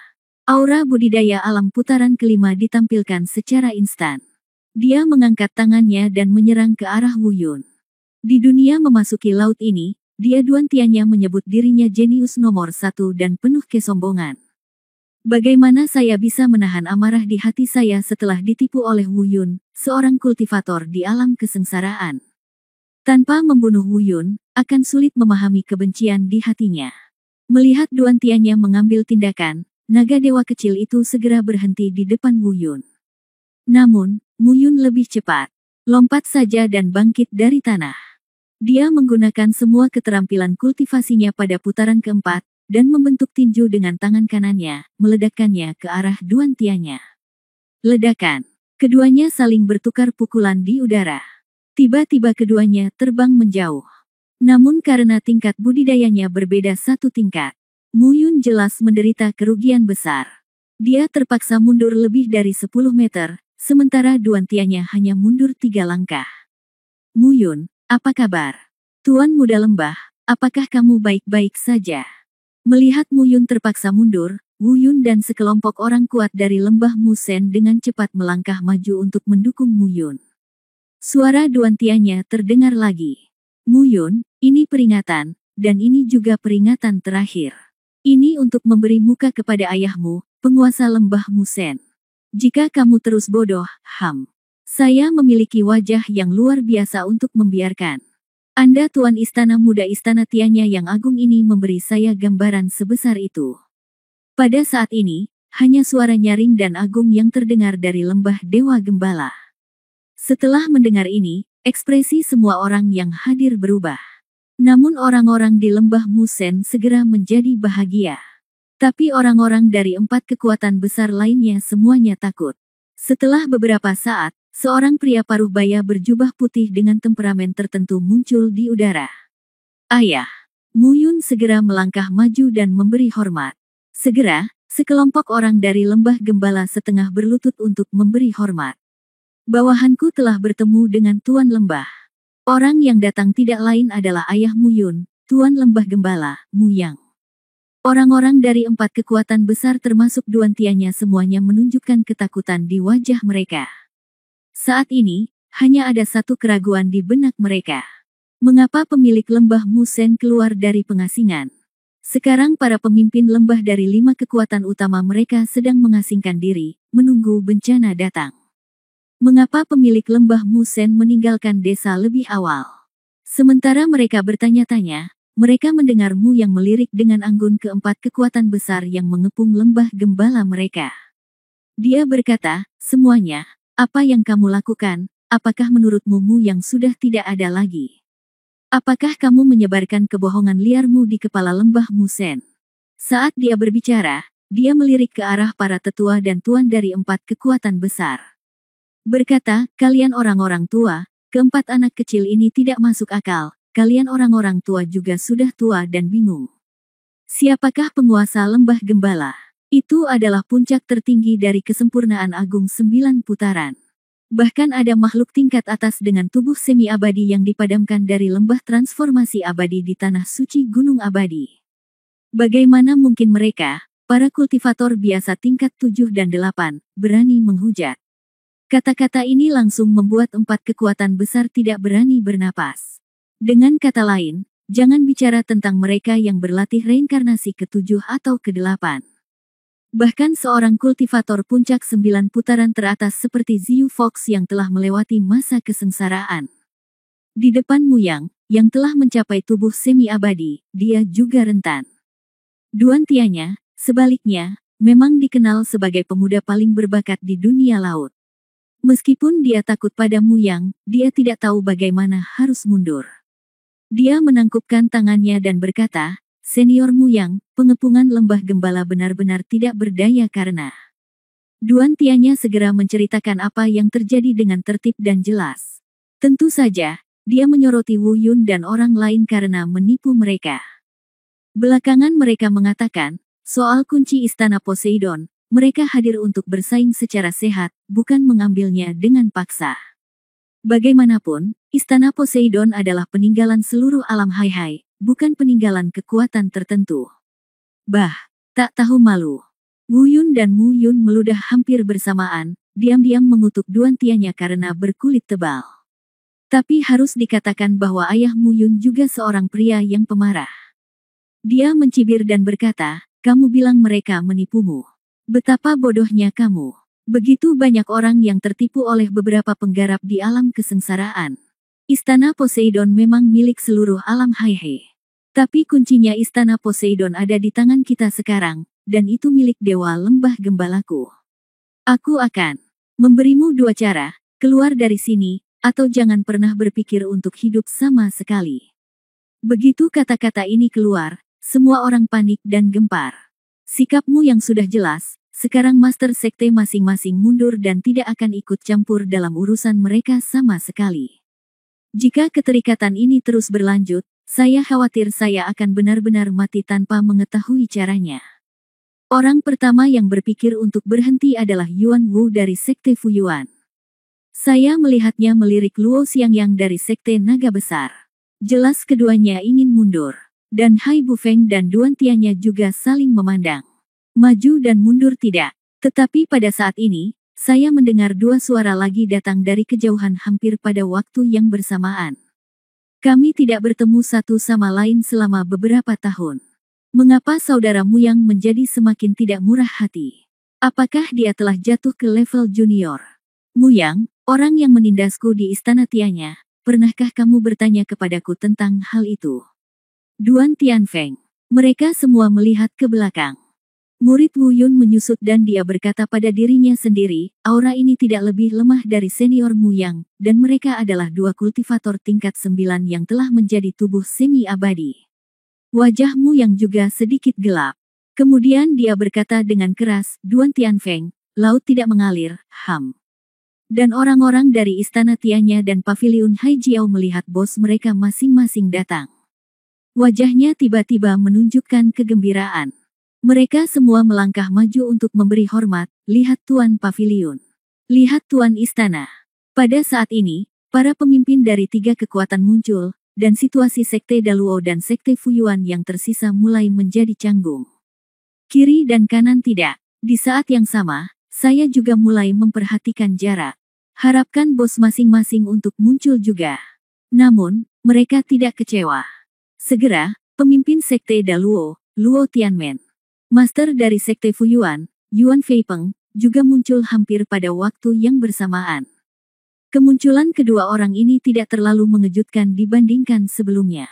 Aura budidaya alam putaran kelima ditampilkan secara instan. Dia mengangkat tangannya dan menyerang ke arah Wu Yun. Di dunia memasuki laut ini, dia Duan Tianya menyebut dirinya jenius nomor 1 dan penuh kesombongan. Bagaimana saya bisa menahan amarah di hati saya setelah ditipu oleh Wu Yun, seorang kultivator di alam kesengsaraan? Tanpa membunuh Wu Yun, akan sulit memahami kebencian di hatinya. Melihat Duan Tianya mengambil tindakan, naga dewa kecil itu segera berhenti di depan Wu Yun. Namun, Mu Yun lebih cepat. Lompat saja dan bangkit dari tanah. Dia menggunakan semua keterampilan kultivasinya pada putaran keempat, dan membentuk tinju dengan tangan kanannya, meledakkannya ke arah Duan Tianya. Ledakan. Keduanya saling bertukar pukulan di udara. Tiba-tiba keduanya terbang menjauh. Namun karena tingkat budidayanya berbeda satu tingkat, Mu Yun jelas menderita kerugian besar. Dia terpaksa mundur lebih dari 10 meter, sementara Duan Tianya hanya mundur 3 langkah. Mu Yun, apa kabar? Tuan muda lembah, apakah kamu baik-baik saja? Melihat Mu Yun terpaksa mundur, Wu Yun dan sekelompok orang kuat dari lembah Musen dengan cepat melangkah maju untuk mendukung Mu Yun. Suara Duan Tianya terdengar lagi. Mu Yun, ini peringatan, dan ini juga peringatan terakhir. Ini untuk memberi muka kepada ayahmu, penguasa lembah Musen. Jika kamu terus bodoh, saya memiliki wajah yang luar biasa untuk membiarkan Anda Tuan Istana Muda Istana Tianya yang agung ini memberi saya gambaran sebesar itu. Pada saat ini, hanya suara nyaring dan agung yang terdengar dari lembah Dewa Gembala. Setelah mendengar ini, ekspresi semua orang yang hadir berubah. Namun orang-orang di lembah Musen segera menjadi bahagia. Tapi orang-orang dari 4 kekuatan besar lainnya semuanya takut. Setelah beberapa saat, seorang pria paruh baya berjubah putih dengan temperamen tertentu muncul di udara. Ayah! Mu Yun segera melangkah maju dan memberi hormat. Segera, sekelompok orang dari lembah Gembala setengah berlutut untuk memberi hormat. Bawahanku telah bertemu dengan Tuan Lembah. Orang yang datang tidak lain adalah ayah Mu Yun, Tuan Lembah Gembala, Mu Yang. Orang-orang dari 4 kekuatan besar termasuk Duan Tianya semuanya menunjukkan ketakutan di wajah mereka. Saat ini, hanya ada satu keraguan di benak mereka. Mengapa pemilik lembah Musen keluar dari pengasingan? Sekarang para pemimpin lembah dari 5 kekuatan utama mereka sedang mengasingkan diri, menunggu bencana datang. Mengapa pemilik lembah Musen meninggalkan desa lebih awal? Sementara mereka bertanya-tanya, mereka mendengar Mu yang melirik dengan anggun ke 4 kekuatan besar yang mengepung lembah Gembala mereka. Dia berkata, semuanya, apa yang kamu lakukan, apakah menurutmu Mu yang sudah tidak ada lagi? Apakah kamu menyebarkan kebohongan liarmu di kepala lembah Musen? Saat dia berbicara, dia melirik ke arah para tetua dan tuan dari 4 kekuatan besar. Berkata, kalian orang-orang tua, keempat anak kecil ini tidak masuk akal, kalian orang-orang tua juga sudah tua dan bingung. Siapakah penguasa lembah Gembala? Itu adalah puncak tertinggi dari kesempurnaan agung 9 putaran. Bahkan ada makhluk tingkat atas dengan tubuh semi abadi yang dipadamkan dari lembah transformasi abadi di tanah suci Gunung Abadi. Bagaimana mungkin mereka, para kultivator biasa tingkat 7 dan 8, berani menghujat? Kata-kata ini langsung membuat 4 kekuatan besar tidak berani bernapas. Dengan kata lain, jangan bicara tentang mereka yang berlatih reinkarnasi ke-7 atau ke-8. Bahkan seorang kultivator puncak 9 putaran teratas seperti Ziyu Fox yang telah melewati masa kesengsaraan. Di depan Mu yang telah mencapai tubuh semi-abadi, dia juga rentan. Duan Tianya, sebaliknya, memang dikenal sebagai pemuda paling berbakat di dunia laut. Meskipun dia takut pada Mu Yang, dia tidak tahu bagaimana harus mundur. Dia menangkupkan tangannya dan berkata, Senior Mu Yang, pengepungan lembah Gembala benar-benar tidak berdaya karena. Duan Tianya segera menceritakan apa yang terjadi dengan tertib dan jelas. Tentu saja, dia menyoroti Wu Yun dan orang lain karena menipu mereka. Belakangan mereka mengatakan, soal kunci Istana Poseidon, mereka hadir untuk bersaing secara sehat, bukan mengambilnya dengan paksa. Bagaimanapun, Istana Poseidon adalah peninggalan seluruh alam hai-hai, bukan peninggalan kekuatan tertentu. Tak tahu malu. Wu Yun dan Mu Yun meludah hampir bersamaan, diam-diam mengutuk Duan Tianya karena berkulit tebal. Tapi harus dikatakan bahwa ayah Mu Yun juga seorang pria yang pemarah. Dia mencibir dan berkata, kamu bilang mereka menipumu. Betapa bodohnya kamu. Begitu banyak orang yang tertipu oleh beberapa penggarap di alam kesengsaraan. Istana Poseidon memang milik seluruh alam hai-hai. Tapi kuncinya Istana Poseidon ada di tangan kita sekarang, dan itu milik Dewa Lembah Gembalaku. Aku akan memberimu 2 cara, keluar dari sini, atau jangan pernah berpikir untuk hidup sama sekali. Begitu kata-kata ini keluar, semua orang panik dan gempar. Sikapmu yang sudah jelas, sekarang Master Sekte masing-masing mundur dan tidak akan ikut campur dalam urusan mereka sama sekali. Jika keterikatan ini terus berlanjut, saya khawatir saya akan benar-benar mati tanpa mengetahui caranya. Orang pertama yang berpikir untuk berhenti adalah Yuan Wu dari Sekte Fuyuan. Saya melihatnya melirik Luo Xiangyang dari Sekte Naga Besar. Jelas keduanya ingin mundur. Dan Hai Bufeng dan Duan Tianya juga saling memandang. Maju dan mundur tidak. Tetapi pada saat ini, saya mendengar 2 suara lagi datang dari kejauhan hampir pada waktu yang bersamaan. Kami tidak bertemu satu sama lain selama beberapa tahun. Mengapa saudara Mu Yang menjadi semakin tidak murah hati? Apakah dia telah jatuh ke level junior? Muyang, orang yang menindasku di istana Tianya, pernahkah kamu bertanya kepadaku tentang hal itu? Duan Tianfeng. Mereka semua melihat ke belakang. Murid Wu Yun menyusut dan dia berkata pada dirinya sendiri, aura ini tidak lebih lemah dari senior Muyang, dan mereka adalah dua kultivator tingkat 9 yang telah menjadi tubuh semi-abadi. Wajah Muyang juga sedikit gelap. Kemudian dia berkata dengan keras, Duan Tianfeng, laut tidak mengalir, Dan orang-orang dari istana Tianya dan paviliun Haijiao melihat bos mereka masing-masing datang. Wajahnya tiba-tiba menunjukkan kegembiraan. Mereka semua melangkah maju untuk memberi hormat, lihat Tuan Paviliun. Lihat Tuan Istana. Pada saat ini, para pemimpin dari 3 kekuatan muncul, dan situasi Sekte Daluo dan Sekte Fuyuan yang tersisa mulai menjadi canggung. Kiri dan kanan tidak. Di saat yang sama, saya juga mulai memperhatikan jarak. Harapkan bos masing-masing untuk muncul juga. Namun, mereka tidak kecewa. Segera, pemimpin Sekte Daluo, Luo Tianmen, Master dari Sekte Fuyuan, Yuan Feipeng, juga muncul hampir pada waktu yang bersamaan. Kemunculan kedua orang ini tidak terlalu mengejutkan dibandingkan sebelumnya.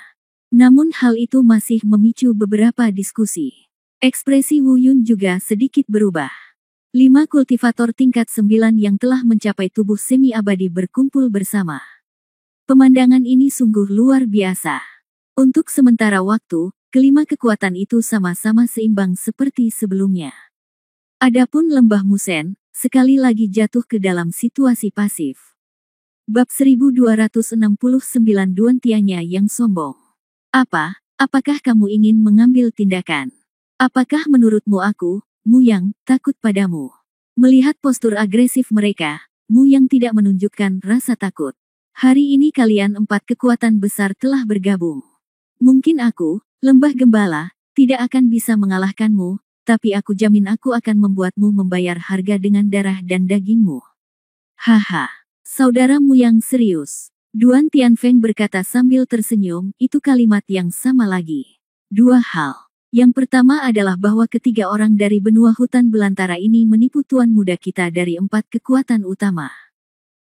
Namun hal itu masih memicu beberapa diskusi. Ekspresi Wu Yun juga sedikit berubah. 5 kultivator tingkat 9 yang telah mencapai tubuh semi-abadi berkumpul bersama. Pemandangan ini sungguh luar biasa. Untuk sementara waktu, kelima kekuatan itu sama-sama seimbang seperti sebelumnya. Adapun Lembah Musen, sekali lagi jatuh ke dalam situasi pasif. Bab 1269 Duan Tianya yang sombong. Apakah kamu ingin mengambil tindakan? Apakah menurutmu aku, Muyang, takut padamu? Melihat postur agresif mereka, Muyang tidak menunjukkan rasa takut. Hari ini kalian 4 kekuatan besar telah bergabung. Mungkin aku, Lembah Gembala, tidak akan bisa mengalahkanmu, tapi aku jamin aku akan membuatmu membayar harga dengan darah dan dagingmu. Haha, saudaramu yang serius. Duan Tianfeng berkata sambil tersenyum, itu kalimat yang sama lagi. 2 hal. Yang pertama adalah bahwa ketiga orang dari benua hutan belantara ini menipu tuan muda kita dari 4 kekuatan utama.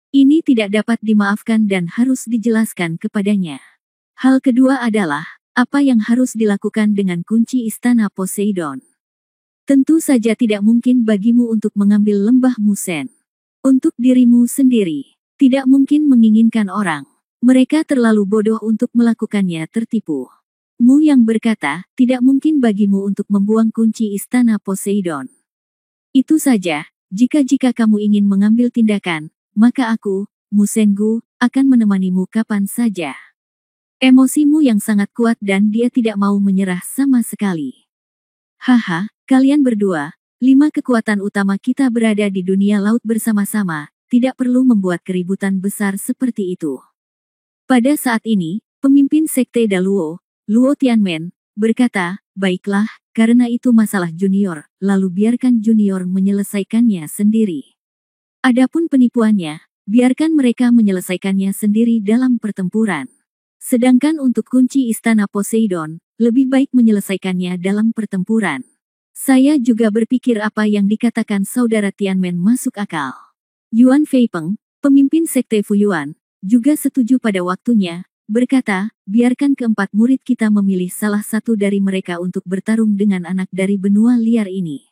Ini tidak dapat dimaafkan dan harus dijelaskan kepadanya. Hal kedua adalah, apa yang harus dilakukan dengan kunci istana Poseidon. Tentu saja tidak mungkin bagimu untuk mengambil lembah Musen. Untuk dirimu sendiri, tidak mungkin menginginkan orang. Mereka terlalu bodoh untuk melakukannya tertipu. Mu yang berkata, tidak mungkin bagimu untuk membuang kunci istana Poseidon. Itu saja, jika kamu ingin mengambil tindakan, maka aku, Musengu, akan menemanimu kapan saja. Emosimu yang sangat kuat dan dia tidak mau menyerah sama sekali. Haha, kalian berdua, 5 kekuatan utama kita berada di dunia laut bersama-sama, tidak perlu membuat keributan besar seperti itu. Pada saat ini, pemimpin Sekte Daluo, Luo Tianmen, berkata, baiklah, karena itu masalah junior, lalu biarkan junior menyelesaikannya sendiri. Adapun penipuannya, biarkan mereka menyelesaikannya sendiri dalam pertempuran. Sedangkan untuk kunci istana Poseidon, lebih baik menyelesaikannya dalam pertempuran. Saya juga berpikir apa yang dikatakan saudara Tianmen masuk akal. Yuan Feipeng, pemimpin Sekte Fuyuan, juga setuju pada waktunya, berkata, biarkan keempat murid kita memilih salah satu dari mereka untuk bertarung dengan anak dari benua liar ini.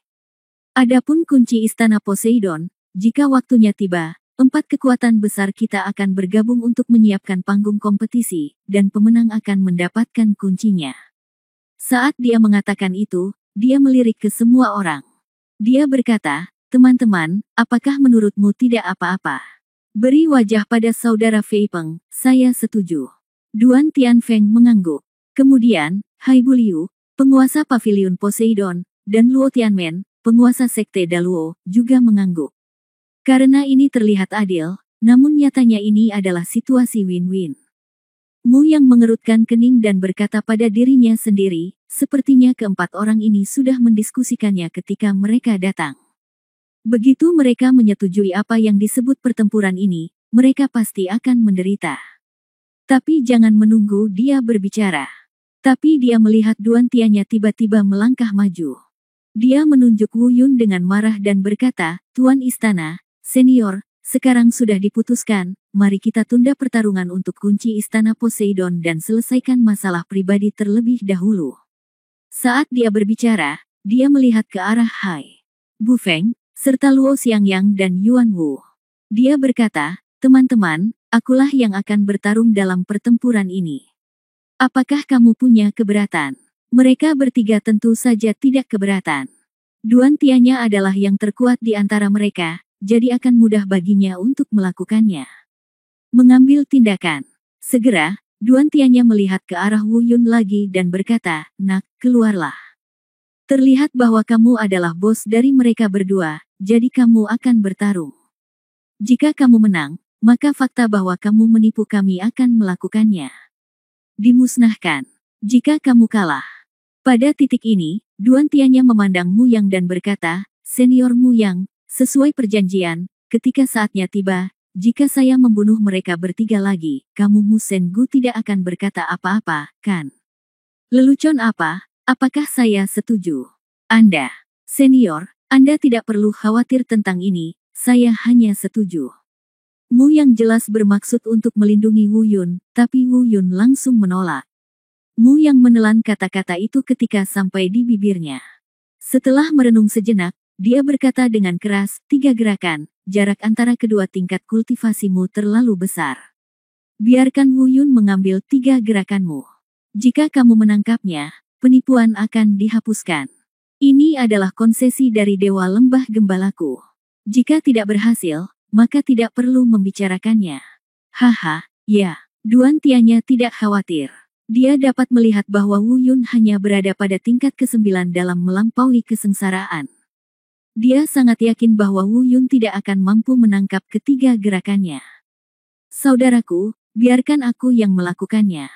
Adapun kunci istana Poseidon, jika waktunya tiba, 4 kekuatan besar kita akan bergabung untuk menyiapkan panggung kompetisi, dan pemenang akan mendapatkan kuncinya. Saat dia mengatakan itu, dia melirik ke semua orang. Dia berkata, teman-teman, apakah menurutmu tidak apa-apa? Beri wajah pada saudara Feipeng, saya setuju. Duan Tianfeng mengangguk. Kemudian, Haibu Liu, penguasa paviliun Poseidon, dan Luo Tianmen, penguasa Sekte Daluo, juga mengangguk. Karena ini terlihat adil, namun nyatanya ini adalah situasi win-win. Mu yang mengerutkan kening dan berkata pada dirinya sendiri, sepertinya keempat orang ini sudah mendiskusikannya ketika mereka datang. Begitu mereka menyetujui apa yang disebut pertempuran ini, mereka pasti akan menderita. Tapi jangan menunggu dia berbicara. Tapi dia melihat Duan Tianya tiba-tiba melangkah maju. Dia menunjuk Wu Yun dengan marah dan berkata, Tuan Istana, Senior, sekarang sudah diputuskan, mari kita tunda pertarungan untuk kunci Istana Poseidon dan selesaikan masalah pribadi terlebih dahulu. Saat dia berbicara, dia melihat ke arah Hai Bu Feng, serta Luo Xiangyang dan Yuan Wu. Dia berkata, teman-teman, akulah yang akan bertarung dalam pertempuran ini. Apakah kamu punya keberatan? Mereka bertiga tentu saja tidak keberatan. Duan Tianya adalah yang terkuat di antara mereka, jadi akan mudah baginya untuk melakukannya. Mengambil tindakan. Segera, Duan Tianya melihat ke arah Wu Yun lagi dan berkata, Nak, keluarlah. Terlihat bahwa kamu adalah bos dari mereka berdua, jadi kamu akan bertarung. Jika kamu menang, maka fakta bahwa kamu menipu kami akan melakukannya. Dimusnahkan. Jika kamu kalah. Pada titik ini, Duan Tianya memandang Mu Yang dan berkata, Senior Mu Yang, sesuai perjanjian, ketika saatnya tiba, jika saya membunuh mereka bertiga lagi, kamu Mu Sengu tidak akan berkata apa-apa, kan? Lelucon apa? Apakah saya setuju? Anda, Senior, Anda tidak perlu khawatir tentang ini, saya hanya setuju. Mu Yang jelas bermaksud untuk melindungi Wu Yun, tapi Wu Yun langsung menolak. Mu Yang menelan kata-kata itu ketika sampai di bibirnya. Setelah merenung sejenak, dia berkata dengan keras, 3 gerakan, jarak antara kedua tingkat kultivasimu terlalu besar. Biarkan Wu Yun mengambil 3 gerakanmu. Jika kamu menangkapnya, penipuan akan dihapuskan. Ini adalah konsesi dari Dewa Lembah Gembalaku. Jika tidak berhasil, maka tidak perlu membicarakannya. Haha, ya, Duan Tianya tidak khawatir. Dia dapat melihat bahwa Wu Yun hanya berada pada tingkat ke-9 dalam melampaui kesengsaraan. Dia sangat yakin bahwa Wu Yun tidak akan mampu menangkap ketiga gerakannya. Saudaraku, biarkan aku yang melakukannya.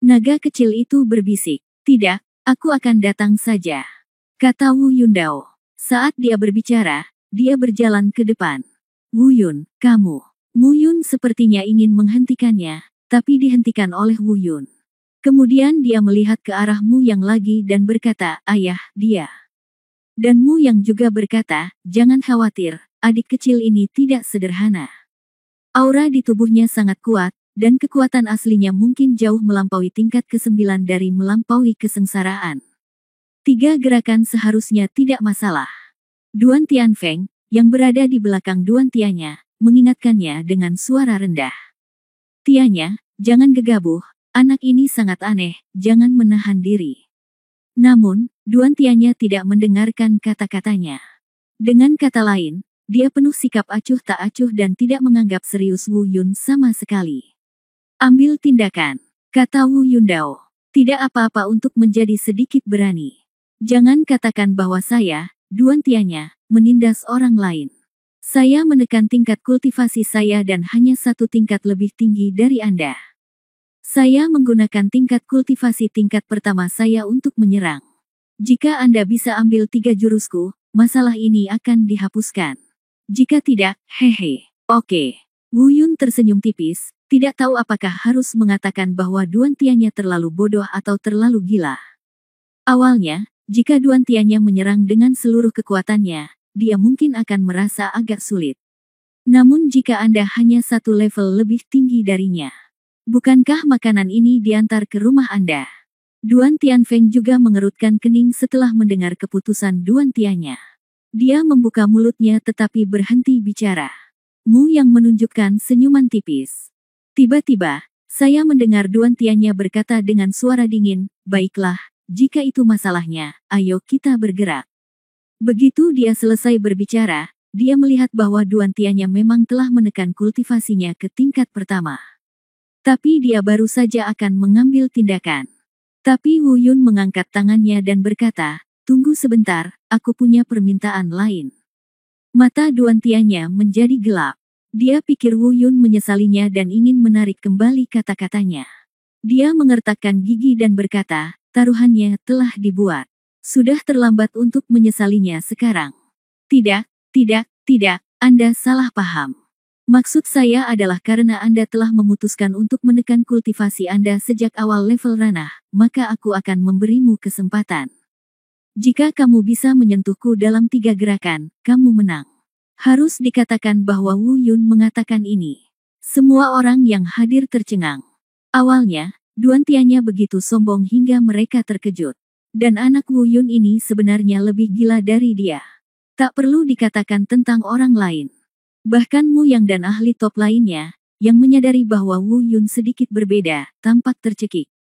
Naga kecil itu berbisik. Tidak, aku akan datang saja. Kata Wu Yundao. Saat dia berbicara, dia berjalan ke depan. Wu Yun, kamu. Mu Yun sepertinya ingin menghentikannya, tapi dihentikan oleh Wu Yun. Kemudian dia melihat ke arah Mu Yang lagi dan berkata, ayah, dia. Dan Mu Yang juga berkata, jangan khawatir, adik kecil ini tidak sederhana. Aura di tubuhnya sangat kuat, dan kekuatan aslinya mungkin jauh melampaui tingkat ke-9 dari melampaui kesengsaraan. 3 gerakan seharusnya tidak masalah. Duan Tianfeng, yang berada di belakang Duan Tianya, mengingatkannya dengan suara rendah. Tianya, jangan gegabah. Anak ini sangat aneh, jangan menahan diri. Namun, Duan Tianya tidak mendengarkan kata-katanya. Dengan kata lain, dia penuh sikap acuh tak acuh dan tidak menganggap serius Wu Yun sama sekali. Ambil tindakan, kata Wu Yundao. Tidak apa-apa untuk menjadi sedikit berani. Jangan katakan bahwa saya, Duan Tianya, menindas orang lain. Saya menekan tingkat kultivasi saya dan hanya 1 tingkat lebih tinggi dari Anda. Saya menggunakan tingkat kultivasi tingkat pertama saya untuk menyerang. Jika Anda bisa ambil 3 jurusku, masalah ini akan dihapuskan. Jika tidak, hehe. Oke. Wu Yun tersenyum tipis, tidak tahu apakah harus mengatakan bahwa Duan Tianya terlalu bodoh atau terlalu gila. Awalnya, jika Duan Tianya menyerang dengan seluruh kekuatannya, dia mungkin akan merasa agak sulit. Namun jika Anda hanya 1 level lebih tinggi darinya, bukankah makanan ini diantar ke rumah Anda? Duan Tianfeng juga mengerutkan kening setelah mendengar keputusan Duan Tianya. Dia membuka mulutnya tetapi berhenti bicara. Mu Yang menunjukkan senyuman tipis. Tiba-tiba, saya mendengar Duan Tianya berkata dengan suara dingin, baiklah, jika itu masalahnya, ayo kita bergerak. Begitu dia selesai berbicara, dia melihat bahwa Duan Tianya memang telah menekan kultivasinya ke tingkat pertama. Tapi dia baru saja akan mengambil tindakan. Tapi Wu Yun mengangkat tangannya dan berkata, tunggu sebentar, aku punya permintaan lain. Mata Duan Tianya menjadi gelap. Dia pikir Wu Yun menyesalinya dan ingin menarik kembali kata-katanya. Dia mengertakkan gigi dan berkata, taruhannya telah dibuat. Sudah terlambat untuk menyesalinya sekarang. Tidak, Anda salah paham. Maksud saya adalah karena Anda telah memutuskan untuk menekan kultivasi Anda sejak awal level ranah, maka aku akan memberimu kesempatan. Jika kamu bisa menyentuhku dalam 3 gerakan, kamu menang. Harus dikatakan bahwa Wu Yun mengatakan ini. Semua orang yang hadir tercengang. Awalnya, Duan Tianya begitu sombong hingga mereka terkejut. Dan anak Wu Yun ini sebenarnya lebih gila dari dia. Tak perlu dikatakan tentang orang lain. Bahkan Mu Yang dan ahli top lainnya, yang menyadari bahwa Wu Yun sedikit berbeda, tampak tercekik.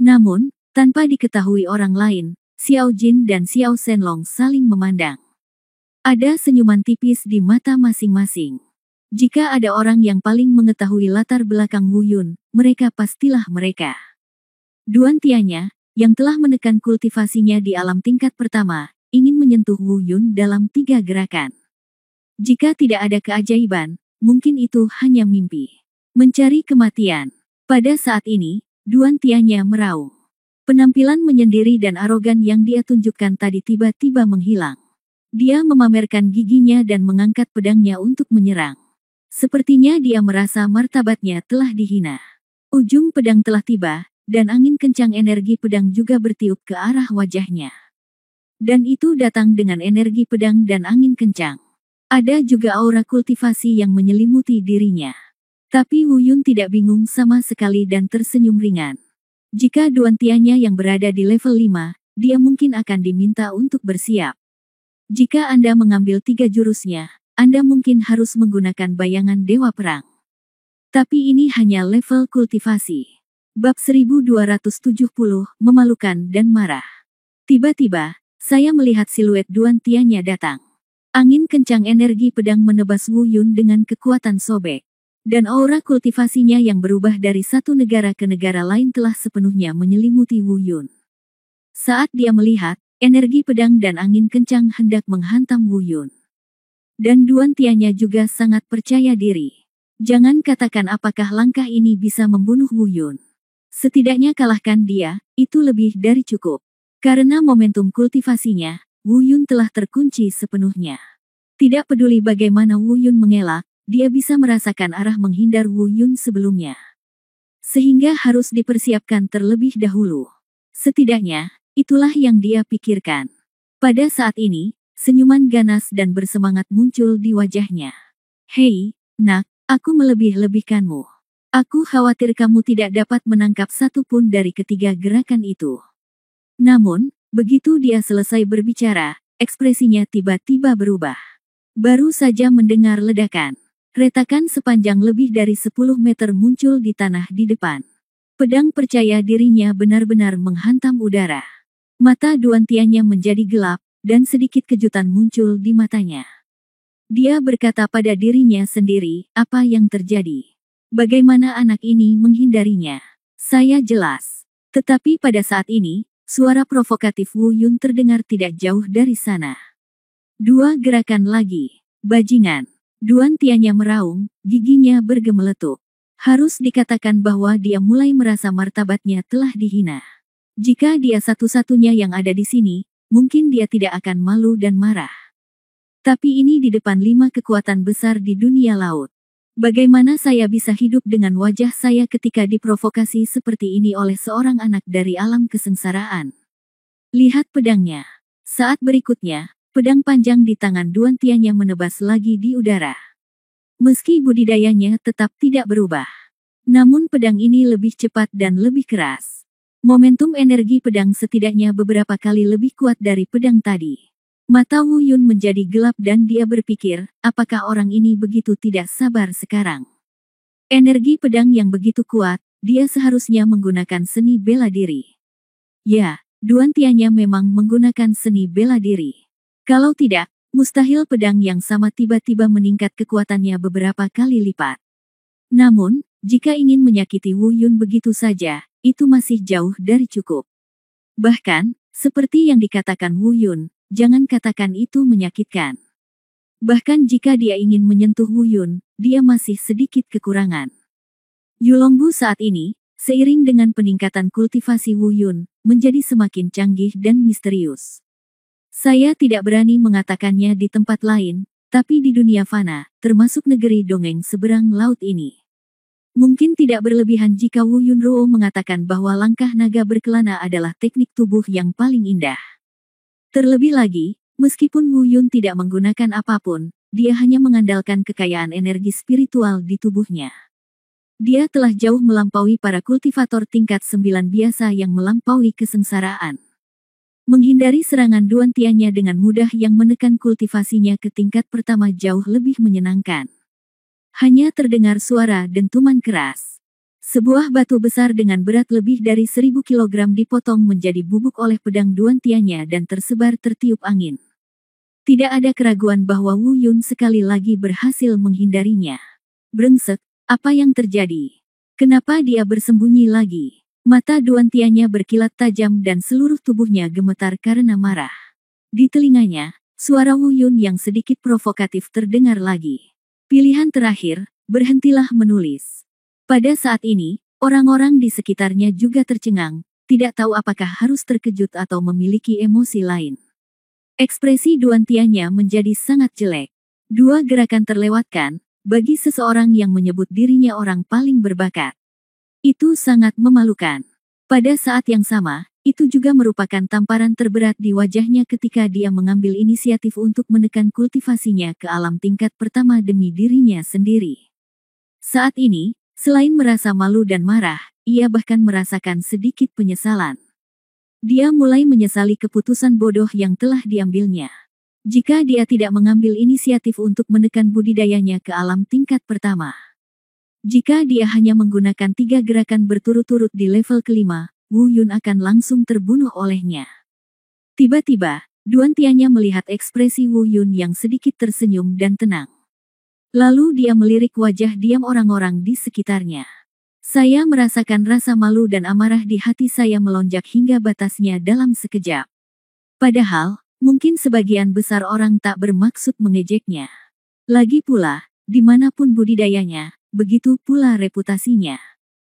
Namun, tanpa diketahui orang lain, Xiao Jin dan Xiao Shenlong saling memandang. Ada senyuman tipis di mata masing-masing. Jika ada orang yang paling mengetahui latar belakang Wu Yun, mereka pastilah mereka. Duan Tianya, yang telah menekan kultivasinya di alam tingkat pertama, ingin menyentuh Wu Yun dalam 3 gerakan. Jika tidak ada keajaiban, mungkin itu hanya mimpi. Mencari kematian. Pada saat ini, Duan Tianya meraung. Penampilan menyendiri dan arogan yang dia tunjukkan tadi tiba-tiba menghilang. Dia memamerkan giginya dan mengangkat pedangnya untuk menyerang. Sepertinya dia merasa martabatnya telah dihina. Ujung pedang telah tiba, dan angin kencang energi pedang juga bertiup ke arah wajahnya. Dan itu datang dengan energi pedang dan angin kencang. Ada juga aura kultivasi yang menyelimuti dirinya. Tapi Wu Yun tidak bingung sama sekali dan tersenyum ringan. Jika Duan Tianya yang berada di level 5, dia mungkin akan diminta untuk bersiap. Jika Anda mengambil 3 jurusnya, Anda mungkin harus menggunakan bayangan Dewa Perang. Tapi ini hanya level kultivasi. Bab 1270, memalukan dan marah. Tiba-tiba, saya melihat siluet Duan Tianya datang. Angin kencang energi pedang menebas Wu Yun dengan kekuatan sobek. Dan aura kultivasinya yang berubah dari satu negara ke negara lain telah sepenuhnya menyelimuti Wu Yun. Saat dia melihat, energi pedang dan angin kencang hendak menghantam Wu Yun. Dan Duan Tianya juga sangat percaya diri. Jangan katakan apakah langkah ini bisa membunuh Wu Yun. Setidaknya kalahkan dia, itu lebih dari cukup. Karena momentum kultivasinya, Wu Yun telah terkunci sepenuhnya. Tidak peduli bagaimana Wu Yun mengelak, dia bisa merasakan arah menghindar Wu Yun sebelumnya. Sehingga harus dipersiapkan terlebih dahulu. Setidaknya, itulah yang dia pikirkan. Pada saat ini, senyuman ganas dan bersemangat muncul di wajahnya. Hei, nak, aku melebih-lebihkanmu. Aku khawatir kamu tidak dapat menangkap satu pun dari ketiga gerakan itu. Namun, begitu dia selesai berbicara, ekspresinya tiba-tiba berubah. Baru saja mendengar ledakan. Retakan sepanjang lebih dari 10 meter muncul di tanah di depan. Pedang percaya dirinya benar-benar menghantam udara. Mata Duan Tianya menjadi gelap, dan sedikit kejutan muncul di matanya. Dia berkata pada dirinya sendiri, apa yang terjadi? Bagaimana anak ini menghindarinya? Saya jelas. Tetapi pada saat ini, suara provokatif Wu Yun terdengar tidak jauh dari sana. 2 gerakan lagi. Bajingan. Duan Tianya meraung, giginya bergemeletup. Harus dikatakan bahwa dia mulai merasa martabatnya telah dihina. Jika dia satu-satunya yang ada di sini, mungkin dia tidak akan malu dan marah. Tapi ini di depan 5 kekuatan besar di dunia laut. Bagaimana saya bisa hidup dengan wajah saya ketika diprovokasi seperti ini oleh seorang anak dari alam kesengsaraan? Lihat pedangnya. Saat berikutnya, pedang panjang di tangan Duan Tianya menebas lagi di udara. Meski budidayanya tetap tidak berubah. Namun pedang ini lebih cepat dan lebih keras. Momentum energi pedang setidaknya beberapa kali lebih kuat dari pedang tadi. Mata Wu Yun menjadi gelap dan dia berpikir, apakah orang ini begitu tidak sabar sekarang? Energi pedang yang begitu kuat, dia seharusnya menggunakan seni bela diri. Ya, Duan Tianya memang menggunakan seni bela diri. Kalau tidak, mustahil pedang yang sama tiba-tiba meningkat kekuatannya beberapa kali lipat. Namun, jika ingin menyakiti Wu Yun begitu saja, itu masih jauh dari cukup. Bahkan, seperti yang dikatakan Wu Yun, jangan katakan itu menyakitkan. Bahkan jika dia ingin menyentuh Wu Yun, dia masih sedikit kekurangan. Yulongbu saat ini, seiring dengan peningkatan kultivasi Wu Yun, menjadi semakin canggih dan misterius. Saya tidak berani mengatakannya di tempat lain, tapi di dunia fana, termasuk negeri dongeng seberang laut ini. Mungkin tidak berlebihan jika Wu Yunruo mengatakan bahwa langkah naga berkelana adalah teknik tubuh yang paling indah. Terlebih lagi, meskipun Wu Yun tidak menggunakan apapun, dia hanya mengandalkan kekayaan energi spiritual di tubuhnya. Dia telah jauh melampaui para kultivator tingkat 9 biasa yang melampaui kesengsaraan. Menghindari serangan Duan Tiannya dengan mudah yang menekan kultivasinya ke tingkat pertama jauh lebih menyenangkan. Hanya terdengar suara dentuman keras. Sebuah batu besar dengan berat lebih dari 1000 kg dipotong menjadi bubuk oleh pedang Duan Tiannya dan tersebar tertiup angin. Tidak ada keraguan bahwa Wu Yun sekali lagi berhasil menghindarinya. Brengsek, apa yang terjadi? Kenapa dia bersembunyi lagi? Mata Duan Tiannya berkilat tajam dan seluruh tubuhnya gemetar karena marah. Di telinganya, suara Wu Yun yang sedikit provokatif terdengar lagi. Pilihan terakhir, berhentilah menulis. Pada saat ini, orang-orang di sekitarnya juga tercengang, tidak tahu apakah harus terkejut atau memiliki emosi lain. Ekspresi Duan Tiannya menjadi sangat jelek. Dua gerakan terlewatkan, bagi seseorang yang menyebut dirinya orang paling berbakat. Itu sangat memalukan. Pada saat yang sama, itu juga merupakan tamparan terberat di wajahnya ketika dia mengambil inisiatif untuk menekan kultivasinya ke alam tingkat pertama demi dirinya sendiri. Saat ini, selain merasa malu dan marah, ia bahkan merasakan sedikit penyesalan. Dia mulai menyesali keputusan bodoh yang telah diambilnya. Jika dia tidak mengambil inisiatif untuk menekan budidayanya ke alam tingkat pertama. Jika dia hanya menggunakan 3 gerakan berturut-turut di level kelima, Wu Yun akan langsung terbunuh olehnya. Tiba-tiba, Duan Tiannya melihat ekspresi Wu Yun yang sedikit tersenyum dan tenang. Lalu dia melirik wajah diam orang-orang di sekitarnya. Saya merasakan rasa malu dan amarah di hati saya melonjak hingga batasnya dalam sekejap. Padahal, mungkin sebagian besar orang tak bermaksud mengejeknya. Lagi pula, dimanapun budidayanya, begitu pula reputasinya.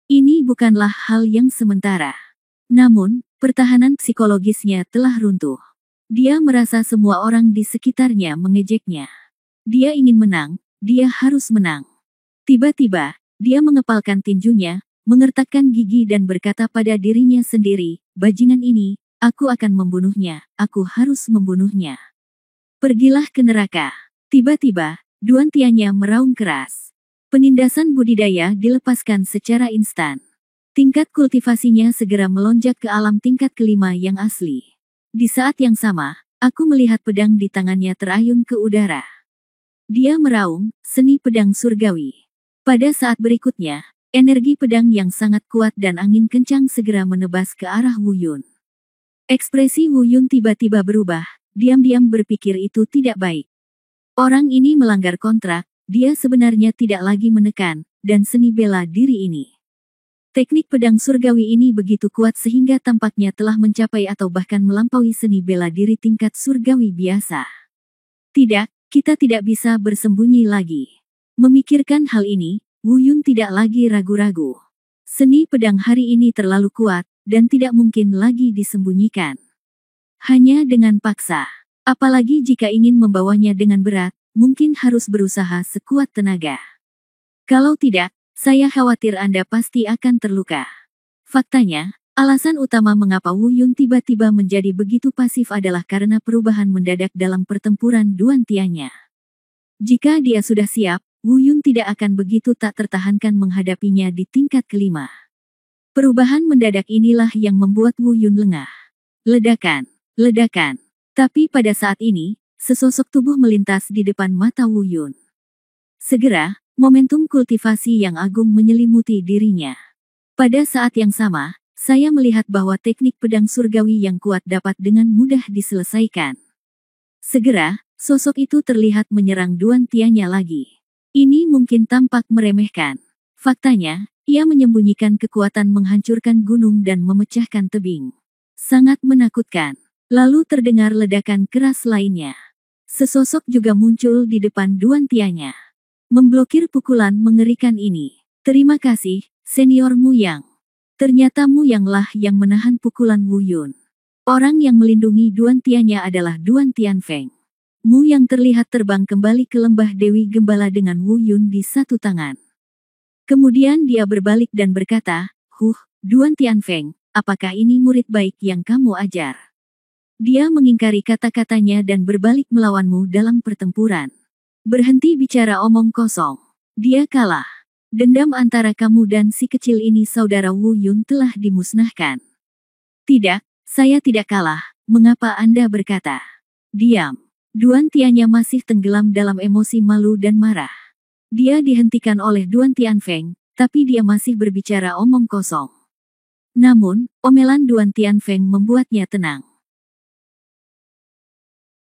Ini bukanlah hal yang sementara. Namun, pertahanan psikologisnya telah runtuh. Dia merasa semua orang di sekitarnya mengejeknya. Dia ingin menang. Dia harus menang. Tiba-tiba, dia mengepalkan tinjunya, mengertakkan gigi dan berkata pada dirinya sendiri, bajingan ini, aku akan membunuhnya, aku harus membunuhnya. Pergilah ke neraka. Tiba-tiba, Duan Tiannya meraung keras. Penindasan budidaya dilepaskan secara instan. Tingkat kultivasinya segera melonjak ke alam tingkat kelima yang asli. Di saat yang sama, aku melihat pedang di tangannya terayun ke udara. Dia meraung, seni pedang surgawi. Pada saat berikutnya, energi pedang yang sangat kuat dan angin kencang segera menebas ke arah Wu Yun. Ekspresi Wu Yun tiba-tiba berubah, diam-diam berpikir itu tidak baik. Orang ini melanggar kontrak, dia sebenarnya tidak lagi menekan, dan seni bela diri ini. Teknik pedang surgawi ini begitu kuat sehingga tampaknya telah mencapai atau bahkan melampaui seni bela diri tingkat surgawi biasa. Tidak. Kita tidak bisa bersembunyi lagi. Memikirkan hal ini, Wu Yun tidak lagi ragu-ragu. Seni pedang hari ini terlalu kuat, dan tidak mungkin lagi disembunyikan. Hanya dengan paksa. Apalagi jika ingin membawanya dengan berat, mungkin harus berusaha sekuat tenaga. Kalau tidak, saya khawatir Anda pasti akan terluka. Faktanya, alasan utama mengapa Wu Yun tiba-tiba menjadi begitu pasif adalah karena perubahan mendadak dalam pertempuran Duan Tiannya. Jika dia sudah siap, Wu Yun tidak akan begitu tak tertahankan menghadapinya di tingkat kelima. Perubahan mendadak inilah yang membuat Wu Yun lengah. Ledakan, ledakan. Tapi pada saat ini, sesosok tubuh melintas di depan mata Wu Yun. Segera, momentum kultivasi yang agung menyelimuti dirinya. Pada saat yang sama, saya melihat bahwa teknik pedang surgawi yang kuat dapat dengan mudah diselesaikan. Segera, sosok itu terlihat menyerang Duan Tiannya lagi. Ini mungkin tampak meremehkan. Faktanya, ia menyembunyikan kekuatan menghancurkan gunung dan memecahkan tebing. Sangat menakutkan. Lalu terdengar ledakan keras lainnya. Sesosok juga muncul di depan Duan Tiannya. Memblokir pukulan mengerikan ini. Terima kasih, Senior Mu Yang. Ternyata Mu Yang lah yang menahan pukulan Wu Yun. Orang yang melindungi Duan Tiannya adalah Duan Tianfeng. Mu Yang terlihat terbang kembali ke lembah Dewi Gembala dengan Wu Yun di satu tangan. Kemudian dia berbalik dan berkata, Duan Tianfeng, apakah ini murid baik yang kamu ajar? Dia mengingkari kata-katanya dan berbalik melawanmu dalam pertempuran. Berhenti bicara omong kosong. Dia kalah. Dendam antara kamu dan si kecil ini saudara Wu Yun telah dimusnahkan. Tidak, saya tidak kalah, mengapa Anda berkata? Diam. Duan Tiannya masih tenggelam dalam emosi malu dan marah. Dia dihentikan oleh Duan Tianfeng, tapi dia masih berbicara omong kosong. Namun, omelan Duan Tianfeng membuatnya tenang.